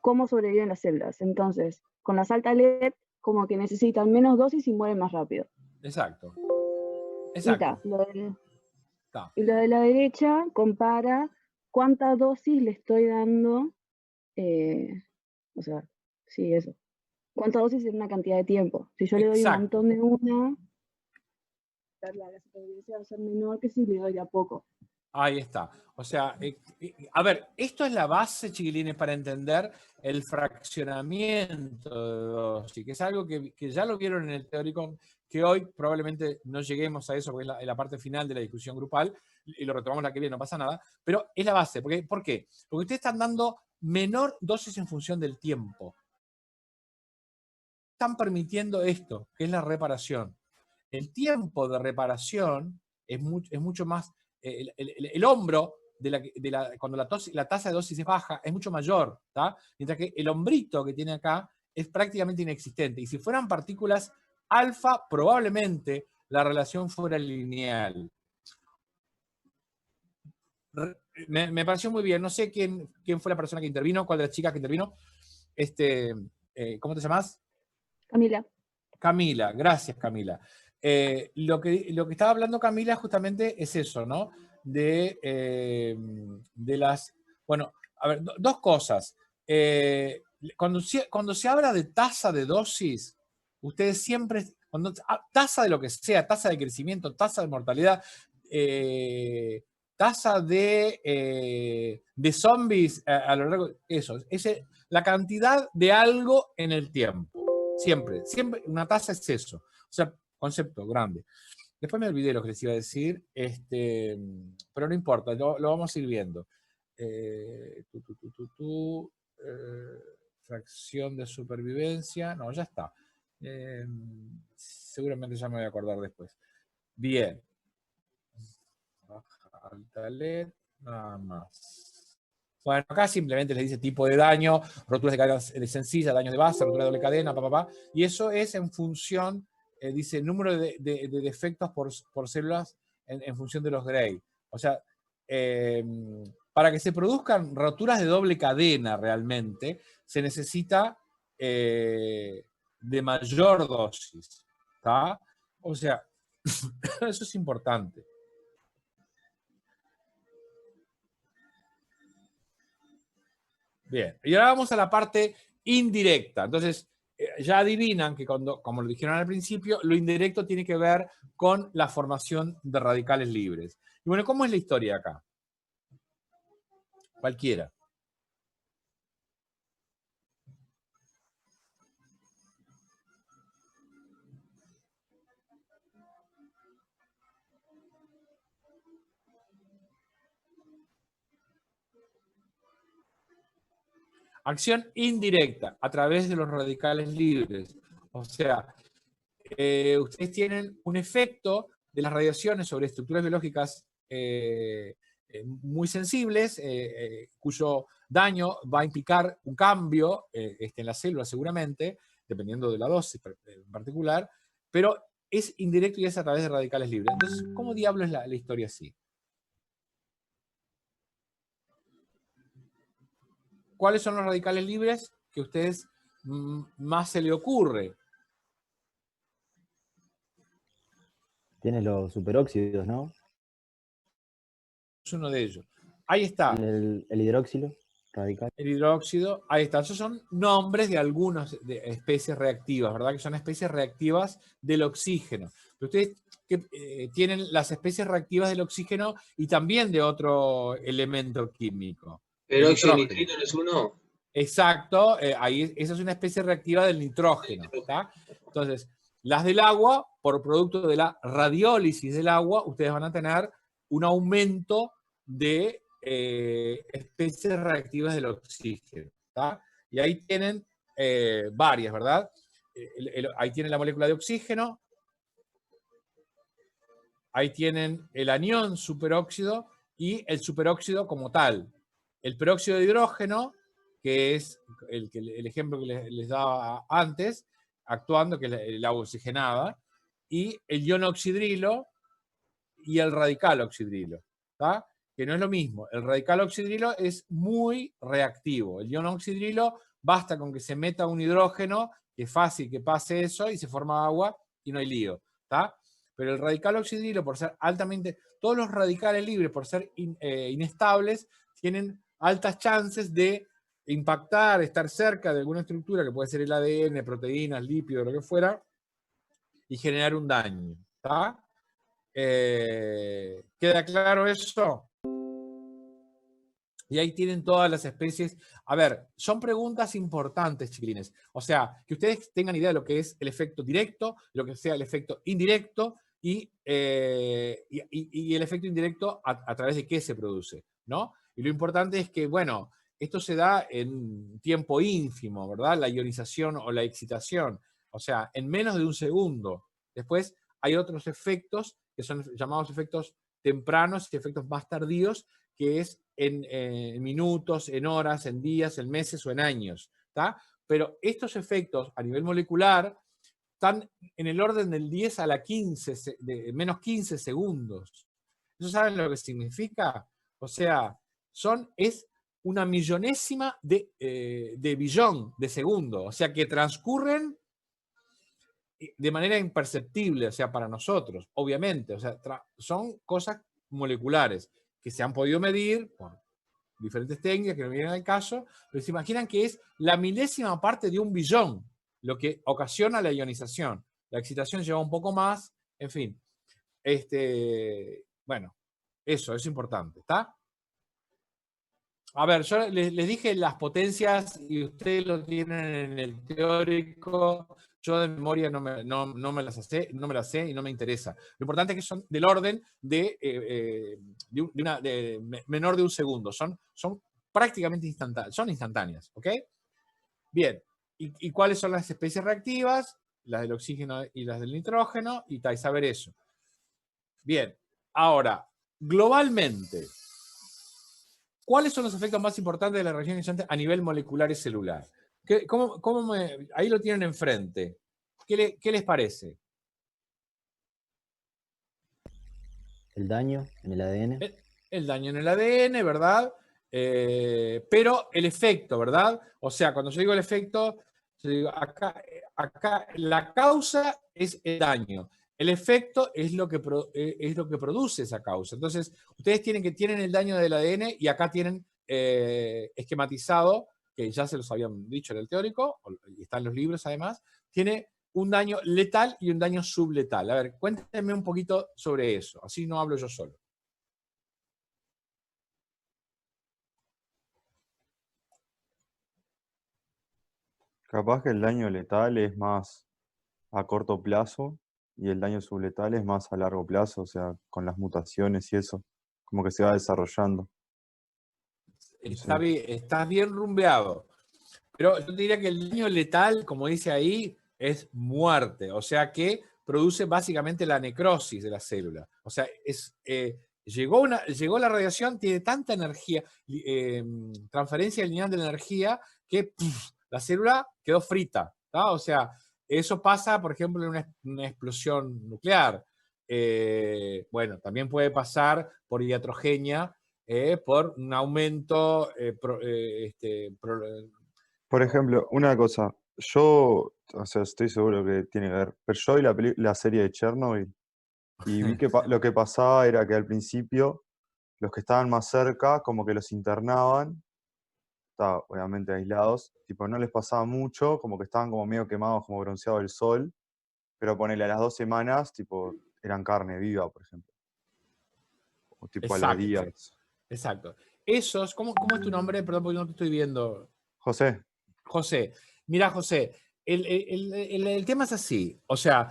cómo sobreviven las células. Entonces, con las altas LED, como que necesitan menos dosis y mueren más rápido. Exacto. Exacto. Y lo de la derecha compara cuánta dosis le estoy dando. O sea, sí, eso. ¿Cuánta dosis en una cantidad de tiempo? Si yo le doy un montón de una, la supervivencia va a ser menor que si le doy a poco. Ahí está. O sea, a ver, esto es la base, chiquilines, para entender el fraccionamiento de dosis, que es algo que ya lo vieron en el teórico, que hoy probablemente no lleguemos a eso, porque es la parte final de la discusión grupal, y lo retomamos la que viene, no pasa nada, pero es la base. ¿Por qué? Porque ustedes están dando menor dosis en función del tiempo. Están permitiendo esto, que es la reparación. El tiempo de reparación es mucho más, el hombro, cuando la tasa de dosis es baja, es mucho mayor, ¿tá? Mientras que el hombrito que tiene acá es prácticamente inexistente. Y si fueran partículas alfa, probablemente la relación fuera lineal. Me pareció muy bien. No sé quién fue la persona que intervino, cuál de las chicas que intervino. ¿Cómo te llamas? Camila. Camila, gracias Camila. Lo que estaba hablando Camila justamente es eso, ¿no? De las... Bueno, a ver, dos cosas. Cuando se habla de tasa de dosis, ustedes siempre... tasa de lo que sea, tasa de crecimiento, tasa de mortalidad... tasa de zombies a lo largo, eso, es la cantidad de algo en el tiempo. Siempre una tasa es eso. O sea, concepto grande. Después me olvidé lo que les iba a decir, pero no importa, lo vamos a ir viendo. Fracción de supervivencia, no, ya está. Seguramente ya me voy a acordar después. Bien. Alta LED, nada más. Bueno, acá simplemente les dice tipo de daño, roturas de cadena sencilla, daños de base, rotura de doble cadena, y eso es en función, dice, número de defectos por células en función de los Gray. O sea, para que se produzcan roturas de doble cadena realmente, se necesita de mayor dosis, ¿tá? O sea, eso es importante. Bien, y ahora vamos a la parte indirecta. Entonces, ya adivinan que como lo dijeron al principio, lo indirecto tiene que ver con la formación de radicales libres. Y bueno, ¿cómo es la historia acá? Cualquiera. Acción indirecta a través de los radicales libres. O sea, ustedes tienen un efecto de las radiaciones sobre estructuras biológicas muy sensibles, cuyo daño va a implicar un cambio en la célula seguramente, dependiendo de la dosis en particular, pero es indirecto y es a través de radicales libres. Entonces, ¿cómo diablos es la historia así? ¿Cuáles son los radicales libres que a ustedes más se le ocurre? Tiene los superóxidos, ¿no? Es uno de ellos. Ahí está. El hidróxilo radical. El hidróxido, ahí está. Esos son nombres de algunas especies reactivas, ¿verdad? Que son especies reactivas del oxígeno. Pero ustedes tienen las especies reactivas del oxígeno y también de otro elemento químico. ¿Peróxido de nitrito no es uno? Exacto, ahí, esa es una especie reactiva del nitrógeno. ¿Está? Entonces, las del agua, por producto de la radiólisis del agua, ustedes van a tener un aumento de especies reactivas del oxígeno. ¿Está? Y ahí tienen varias, ¿verdad? Ahí tienen la molécula de oxígeno, ahí tienen el anión superóxido y el superóxido como tal. El peróxido de hidrógeno, que es el ejemplo que les daba antes, actuando, que es el agua oxigenada, y el ion oxidrilo y el radical oxidrilo, ¿tá? Que no es lo mismo. El radical oxidrilo es muy reactivo. El ion oxidrilo basta con que se meta un hidrógeno, que es fácil que pase eso, y se forma agua y no hay lío, ¿tá? Pero el radical oxidrilo, por ser altamente... Todos los radicales libres, por ser inestables, tienen altas chances de impactar, estar cerca de alguna estructura, que puede ser el ADN, proteínas, lípidos, lo que fuera, y generar un daño. ¿Está? ¿Queda claro eso? Y ahí tienen todas las especies. A ver, son preguntas importantes, chiquilines. O sea, que ustedes tengan idea de lo que es el efecto directo, lo que sea el efecto indirecto, y el efecto indirecto a través de qué se produce, ¿no? Y lo importante es que, bueno, esto se da en tiempo ínfimo, ¿verdad? La ionización o la excitación. O sea, en menos de un segundo. Después hay otros efectos que son llamados efectos tempranos y efectos más tardíos, que es en minutos, en horas, en días, en meses o en años. ¿Tá? Pero estos efectos a nivel molecular están en el orden del 10 a la 15, de menos 15 segundos. ¿Eso saben lo que significa? O sea, es una millonésima de billón de segundo. O sea, que transcurren de manera imperceptible, o sea, para nosotros, obviamente. O sea, son cosas moleculares que se han podido medir por diferentes técnicas que no vienen al caso, pero se imaginan que es la milésima parte de un billón lo que ocasiona la ionización. La excitación lleva un poco más, en fin. Bueno, eso es importante, ¿está? A ver, yo les dije las potencias y ustedes lo tienen en el teórico. Yo de memoria no me las sé y no me interesa. Lo importante es que son del orden de menor de un segundo. Son prácticamente instantáneas. Son instantáneas, ¿ok? Bien. ¿Y cuáles son las especies reactivas? Las del oxígeno y las del nitrógeno. Y saber eso. Bien. Ahora, globalmente, ¿cuáles son los efectos más importantes de la reacción ionizante a nivel molecular y celular? Ahí lo tienen enfrente. ¿Qué les parece? El daño en el ADN. El daño en el ADN, ¿verdad? Pero el efecto, ¿verdad? O sea, cuando yo digo el efecto, yo digo acá la causa es el daño. El efecto es lo que produce esa causa. Entonces, ustedes tienen el daño del ADN y acá tienen esquematizado, que ya se los habían dicho en el teórico, y están los libros además, tiene un daño letal y un daño subletal. A ver, cuéntenme un poquito sobre eso, así no hablo yo solo. Capaz que el daño letal es más a corto plazo y el daño subletal es más a largo plazo, o sea, con las mutaciones y eso, como que se va desarrollando. Estás bien rumbeado. Pero yo diría que el daño letal, como dice ahí, es muerte. O sea que produce básicamente la necrosis de la célula. O sea, llegó la radiación, tiene tanta energía, transferencia lineal de la energía, que la célula quedó frita. ¿tá? O sea, eso pasa, por ejemplo, en una explosión nuclear. Bueno, también puede pasar por iatrogenia, por un aumento Por ejemplo, una cosa, yo, o sea, estoy seguro que tiene que ver, pero yo vi la serie de Chernobyl y vi que lo que pasaba era que al principio los que estaban más cerca como que los internaban, estaban obviamente aislados, tipo no les pasaba mucho, como que estaban como medio quemados, como bronceado del sol, pero ponele a las 2 semanas, tipo, eran carne viva, por ejemplo. O tipo a los días. Exacto. Esos, ¿cómo es tu nombre? Perdón, porque no te estoy viendo. José. José. Mira, José, el tema es así, o sea,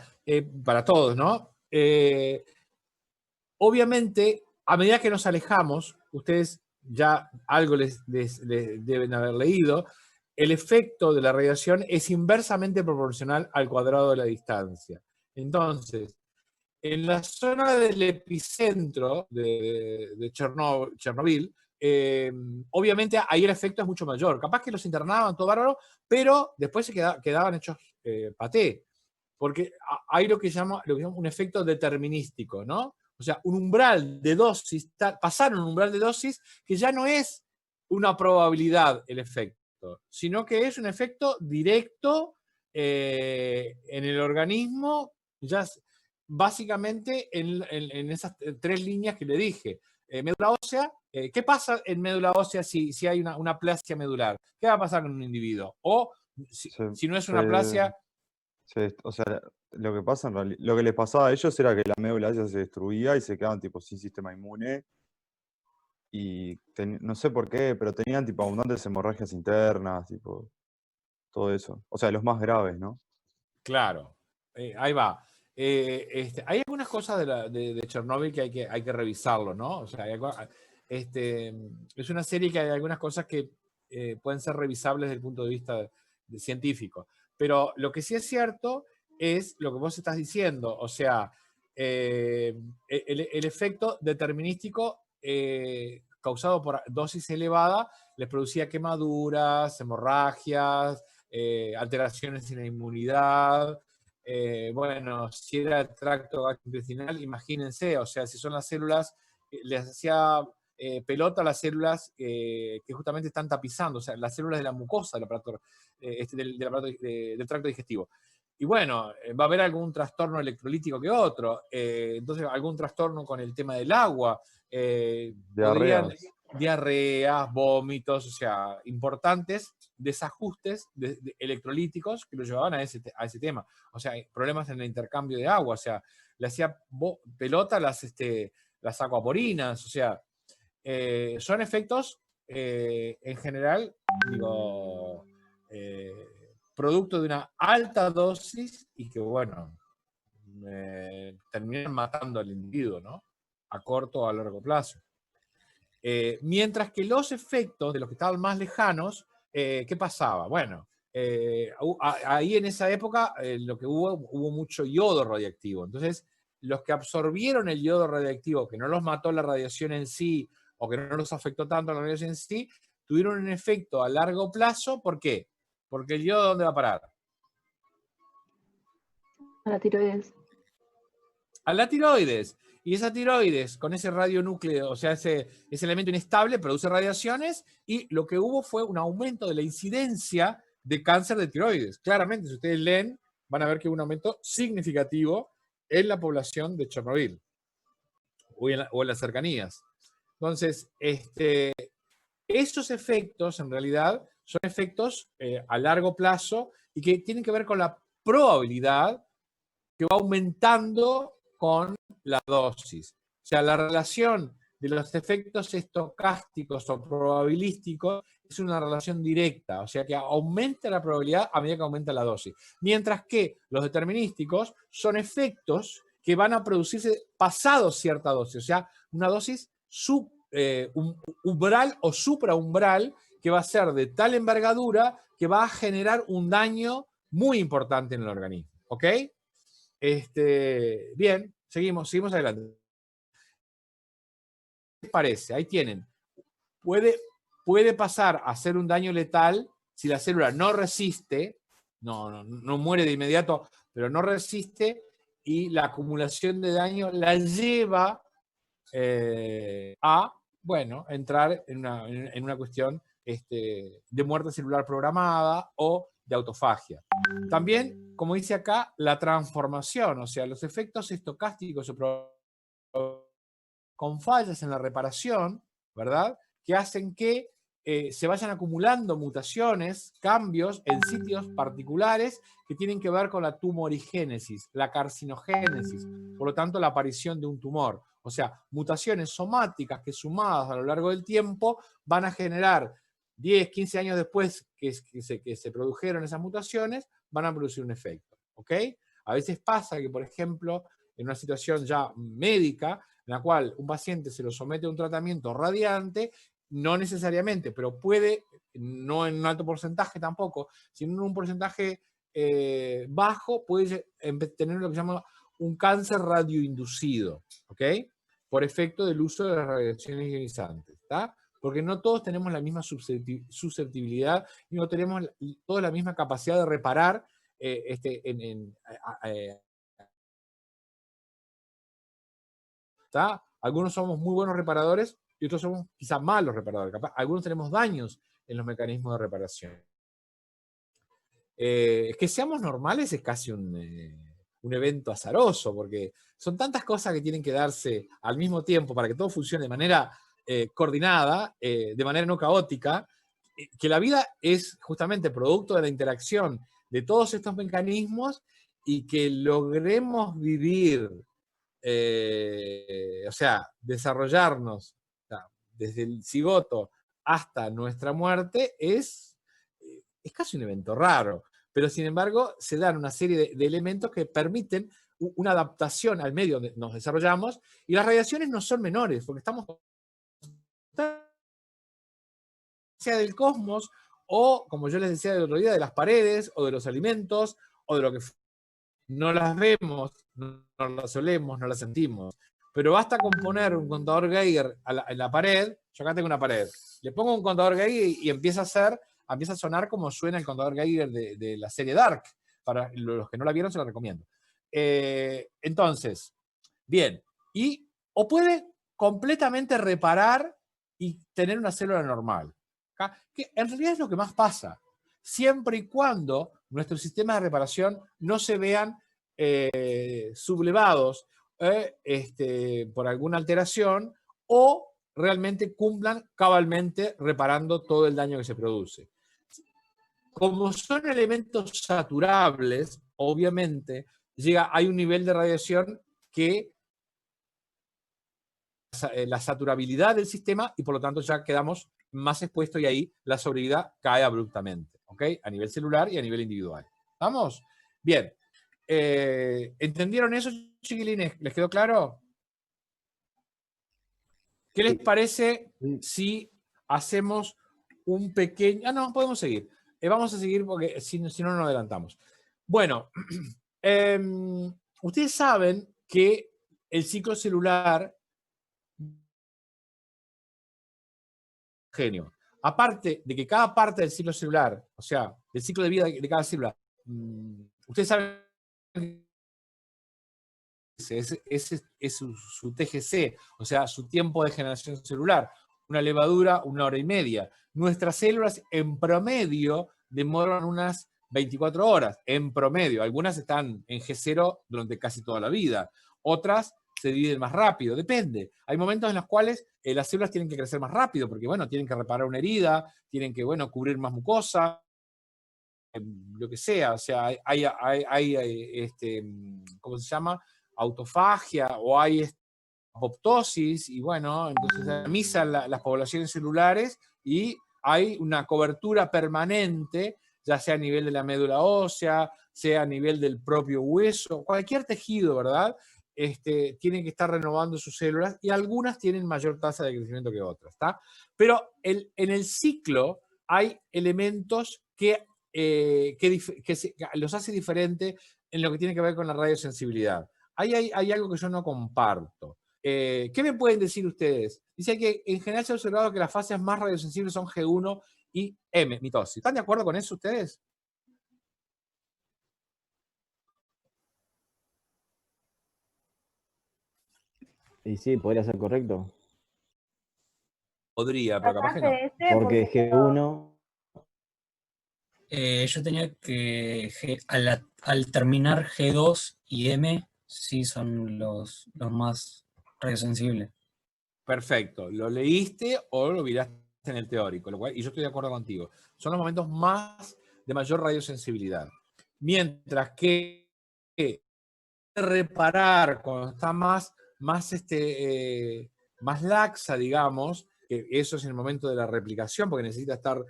para todos, ¿no? Obviamente, a medida que nos alejamos, ustedes ya algo les deben haber leído, el efecto de la radiación es inversamente proporcional al cuadrado de la distancia. Entonces, en la zona del epicentro de Chernobyl, obviamente ahí el efecto es mucho mayor. Capaz que los internaban, todo bárbaro, pero después se quedaban hechos paté. Porque hay lo que llama un efecto determinístico, ¿no? O sea, un umbral de dosis, pasaron un umbral de dosis que ya no es una probabilidad el efecto, sino que es un efecto directo en el organismo, ya básicamente en esas 3 líneas que le dije. Médula ósea, ¿qué pasa en médula ósea si hay una aplasia medular? ¿Qué va a pasar con un individuo? O si no es una aplasia... O sea, lo que pasa en realidad, lo que les pasaba a ellos era que la médula ósea se destruía y se quedaban tipo sin sistema inmune. Y no sé por qué, pero tenían tipo abundantes hemorragias internas, tipo, todo eso. O sea, los más graves, ¿no? Claro, ahí va. Hay algunas cosas de Chernobyl que hay que revisarlo, ¿no? O sea, es una serie que hay algunas cosas que pueden ser revisables desde el punto de vista científico. Pero lo que sí es cierto es lo que vos estás diciendo, o sea, el efecto determinístico causado por dosis elevada les producía quemaduras, hemorragias, alteraciones en la inmunidad. Bueno, si era el tracto gastrointestinal, imagínense, o sea, si son las células, les hacía pelota a las células que justamente están tapizando, o sea, las células de la mucosa del aparato, del tracto digestivo. Y bueno, va a haber algún trastorno electrolítico que otro, entonces algún trastorno con el tema del agua, diarreas, vómitos, o sea, importantes desajustes electrolíticos que lo llevaban a ese tema. O sea, problemas en el intercambio de agua, o sea, le hacía pelota las acuaporinas, o sea, son efectos en general, digo, producto de una alta dosis y que, bueno, terminan matando al individuo, ¿no? A corto o a largo plazo. Mientras que los efectos de los que estaban más lejanos, ¿qué pasaba? Bueno, ahí en esa época lo que hubo mucho yodo radiactivo. Entonces, los que absorbieron el yodo radiactivo, que no los mató la radiación en sí, o que no los afectó tanto la radiación en sí, tuvieron un efecto a largo plazo. ¿Por qué? Porque el yodo, ¿dónde va a parar? A la tiroides. A la tiroides. Y esa tiroides, con ese radionúcleo, o sea, ese elemento inestable, produce radiaciones, y lo que hubo fue un aumento de la incidencia de cáncer de tiroides. Claramente, si ustedes leen, van a ver que hubo un aumento significativo en la población de Chernobyl o en las cercanías. Entonces, esos efectos, en realidad, son efectos a largo plazo y que tienen que ver con la probabilidad que va aumentando con la dosis. O sea, la relación de los efectos estocásticos o probabilísticos es una relación directa, o sea que aumenta la probabilidad a medida que aumenta la dosis. Mientras que los determinísticos son efectos que van a producirse pasado cierta dosis, o sea, una dosis umbral o supraumbral que va a ser de tal envergadura que va a generar un daño muy importante en el organismo. ¿Ok? Bien, seguimos adelante. ¿Qué les parece? Ahí tienen. Puede pasar a ser un daño letal si la célula no resiste, no muere de inmediato, pero no resiste, y la acumulación de daño la lleva a, bueno, entrar en una cuestión de muerte celular programada o de autofagia. También, como dice acá, la transformación, o sea, los efectos estocásticos con fallas en la reparación, ¿verdad? Que hacen que se vayan acumulando mutaciones, cambios en sitios particulares que tienen que ver con la tumorigénesis, la carcinogénesis, por lo tanto la aparición de un tumor. O sea, mutaciones somáticas que sumadas a lo largo del tiempo van a generar 10, 15 años después que se produjeron esas mutaciones, van a producir un efecto. ¿Ok? A veces pasa que, por ejemplo, en una situación ya médica, en la cual un paciente se lo somete a un tratamiento radiante, no necesariamente, pero puede, no en un alto porcentaje tampoco, sino en un porcentaje bajo, puede tener lo que se llama un cáncer radioinducido, ¿ok? Por efecto del uso de las radiaciones ionizantes, ¿está? Porque no todos tenemos la misma susceptibilidad y no tenemos toda la misma capacidad de reparar ¿está? Algunos somos muy buenos reparadores y otros somos quizás malos reparadores. Algunos tenemos daños en los mecanismos de reparación. Que seamos normales es casi un evento azaroso, porque son tantas cosas que tienen que darse al mismo tiempo para que todo funcione de manera coordinada, de manera no caótica, que la vida es justamente producto de la interacción de todos estos mecanismos y que logremos vivir, o sea, desarrollarnos, o sea, desde el cigoto hasta nuestra muerte es casi un evento raro, pero sin embargo se dan una serie de elementos que permiten una adaptación al medio donde nos desarrollamos, y las radiaciones no son menores, porque estamos sea del cosmos, o como yo les decía el otro día, de las paredes, o de los alimentos, o de lo que no las vemos, no las olemos, no las sentimos. Pero basta con poner un contador Geiger en la pared. Yo acá tengo una pared. Le pongo un contador Geiger y empieza a sonar como suena el contador Geiger de la serie Dark. Para los que no la vieron, se la recomiendo. Entonces, bien. O puede completamente reparar y tener una célula normal. Que en realidad es lo que más pasa. Siempre y cuando nuestros sistemas de reparación no se vean sublevados por alguna alteración, o realmente cumplan cabalmente reparando todo el daño que se produce. Como son elementos saturables, obviamente, hay un nivel de radiación que la saturabilidad del sistema, y por lo tanto ya quedamos más expuestos, y ahí la sobriedad cae abruptamente, ¿ok? A nivel celular y a nivel individual. ¿Vamos? Bien. ¿Entendieron eso, chiquilines? ¿Les quedó claro? ¿Qué les parece si hacemos un pequeño... no, podemos seguir. Vamos a seguir porque si no nos adelantamos. Bueno, ustedes saben que el ciclo celular... genio. Aparte de que cada parte del ciclo celular, o sea, del ciclo de vida de cada célula, ustedes saben ese es su TGC, o sea, su tiempo de generación celular, una levadura, 1 hora y media. Nuestras células en promedio demoran unas 24 horas, en promedio. Algunas están en G0 durante casi toda la vida, otras se dividen más rápido, depende. Hay momentos en los cuales las células tienen que crecer más rápido, porque, bueno, tienen que reparar una herida, tienen que, bueno, cubrir más mucosa, lo que sea. O sea, hay ¿cómo se llama? Autofagia, o hay apoptosis, y bueno, entonces se minimizan las poblaciones celulares y hay una cobertura permanente, ya sea a nivel de la médula ósea, sea a nivel del propio hueso, cualquier tejido, ¿verdad? Tienen que estar renovando sus células y algunas tienen mayor tasa de crecimiento que otras, ¿está? Pero en el ciclo hay elementos que los hace diferente en lo que tiene que ver con la radiosensibilidad. Hay algo que yo no comparto. ¿Qué me pueden decir ustedes? Dice que en general se ha observado que las fases más radiosensibles son G1 y M, mitosis. ¿Están de acuerdo con eso ustedes? Y sí, podría ser correcto. Podría, pero capaz que no. Porque G1... Yo tenía que al terminar G2 y M, sí son los más radiosensibles. Perfecto. ¿Lo leíste o lo miraste en el teórico? Y yo estoy de acuerdo contigo. Son los momentos de mayor radiosensibilidad. Mientras que reparar cuando está más laxa, digamos, que eso es en el momento de la replicación, porque necesita estar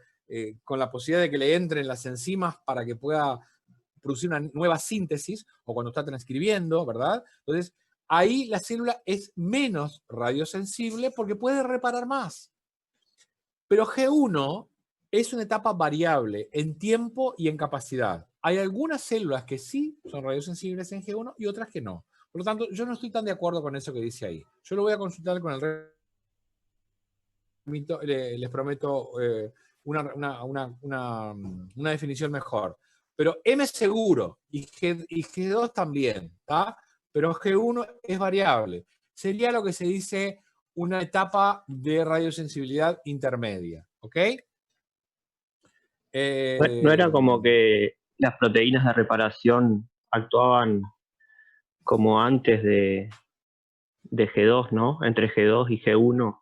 con la posibilidad de que le entren las enzimas para que pueda producir una nueva síntesis, o cuando está transcribiendo, ¿verdad? Entonces, ahí la célula es menos radiosensible porque puede reparar más. Pero G1 es una etapa variable en tiempo y en capacidad. Hay algunas células que sí son radiosensibles en G1 y otras que no. Por lo tanto, yo no estoy tan de acuerdo con eso que dice ahí. Yo lo voy a consultar con el resto. Les prometo una definición mejor. Pero M seguro y G2 también, ¿tá? Pero G1 es variable. Sería lo que se dice una etapa de radiosensibilidad intermedia, ¿ok? ¿No era como que las proteínas de reparación actuaban como antes de G2, ¿no? Entre G2 y G1.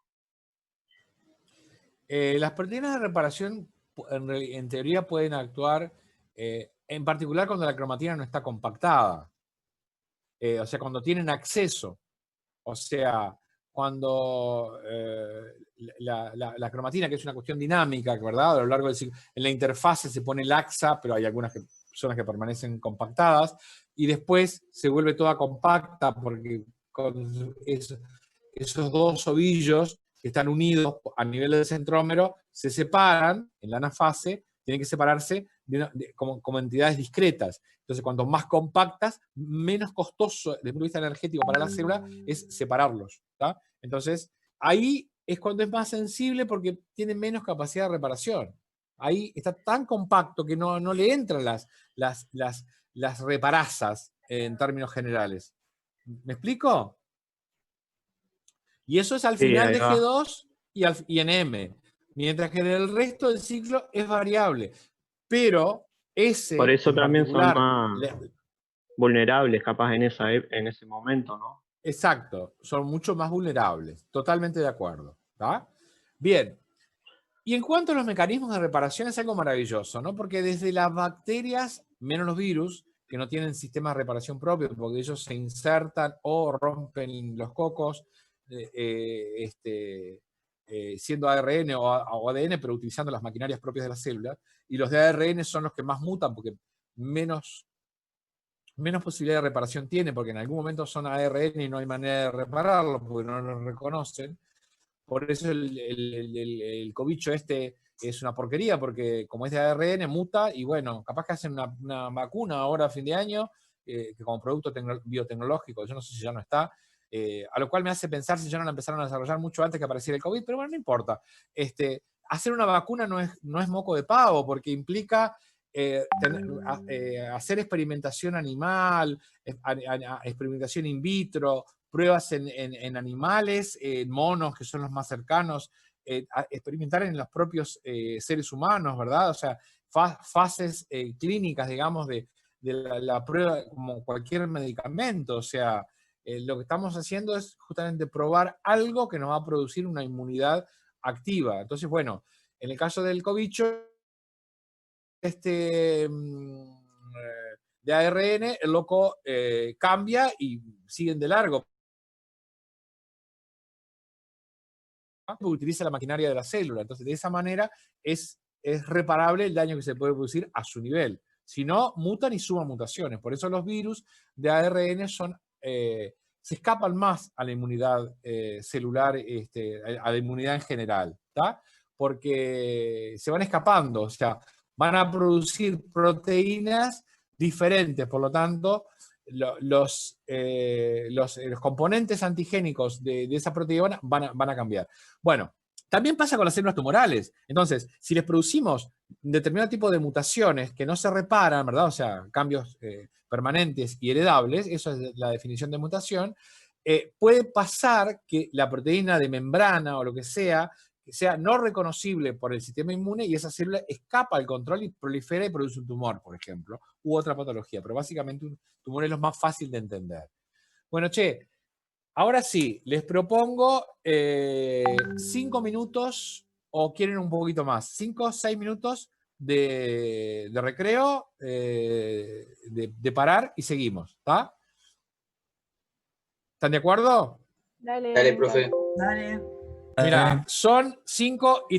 Las proteínas de reparación en teoría pueden actuar en particular cuando la cromatina no está compactada. O sea, cuando tienen acceso. O sea, cuando la cromatina, que es una cuestión dinámica, ¿verdad? A lo largo del ciclo, en la interfase se pone laxa, pero hay algunas personas que permanecen compactadas, y después se vuelve toda compacta porque con esos dos ovillos que están unidos a nivel del centrómero se separan en la anafase, tienen que separarse como entidades discretas. Entonces, cuanto más compactas, menos costoso desde el punto de vista energético para la célula es separarlos, ¿tá? Entonces, ahí es cuando es más sensible porque tiene menos capacidad de reparación. Ahí está tan compacto que no le entran las reparazas en términos generales. ¿Me explico? Y eso es al final de G2 y en M. Mientras que en el resto del ciclo es variable. Pero por eso también son más vulnerables, capaz, en ese momento, ¿no? Exacto, son mucho más vulnerables. Totalmente de acuerdo. ¿Tá? Bien. Y en cuanto a los mecanismos de reparación, es algo maravilloso, ¿no? Porque desde las bacterias, menos los virus, que no tienen sistema de reparación propio, porque ellos se insertan o rompen los cocos, siendo ARN o ADN, pero utilizando las maquinarias propias de la célula. Y los de ARN son los que más mutan, porque menos posibilidad de reparación tiene, porque en algún momento son ARN y no hay manera de repararlo, porque no lo reconocen. Por eso el cobicho es una porquería, porque como es de ARN, muta, y bueno, capaz que hacen una vacuna ahora a fin de año, que como producto biotecnológico, yo no sé si ya no está, a lo cual me hace pensar si ya no la empezaron a desarrollar mucho antes que apareciera el COVID, pero bueno, no importa. Hacer una vacuna no es moco de pavo, porque implica hacer experimentación animal, experimentación in vitro, pruebas en animales, en monos, que son los más cercanos, experimentar en los propios seres humanos, ¿verdad? O sea, fases clínicas, digamos, de la prueba como cualquier medicamento. O sea, lo que estamos haciendo es justamente probar algo que nos va a producir una inmunidad activa. Entonces, bueno, en el caso del cobicho, de ARN, el loco cambia y siguen de largo. porque utiliza la maquinaria de la célula. Entonces, de esa manera es reparable el daño que se puede producir a su nivel. Si no, mutan y suman mutaciones. Por eso los virus de ARN se escapan más a la inmunidad celular, a la inmunidad en general, ¿tá? Porque se van escapando, o sea, van a producir proteínas diferentes, por lo tanto, los componentes antigénicos de esa proteína van a cambiar. Bueno, también pasa con las células tumorales. Entonces, si les producimos un determinado tipo de mutaciones que no se reparan, ¿verdad? O sea, cambios permanentes y heredables, eso es la definición de mutación, puede pasar que la proteína de membrana o lo que sea no reconocible por el sistema inmune y esa célula escapa al control y prolifera y produce un tumor, por ejemplo, u otra patología. Pero básicamente un tumor es lo más fácil de entender. Bueno, ahora sí, les propongo 5 minutos, o quieren un poquito más, 5 o 6 minutos de recreo, de parar y seguimos, ¿está? ¿Están de acuerdo? Dale, Dale, profe. Dale. Mira, son 5 y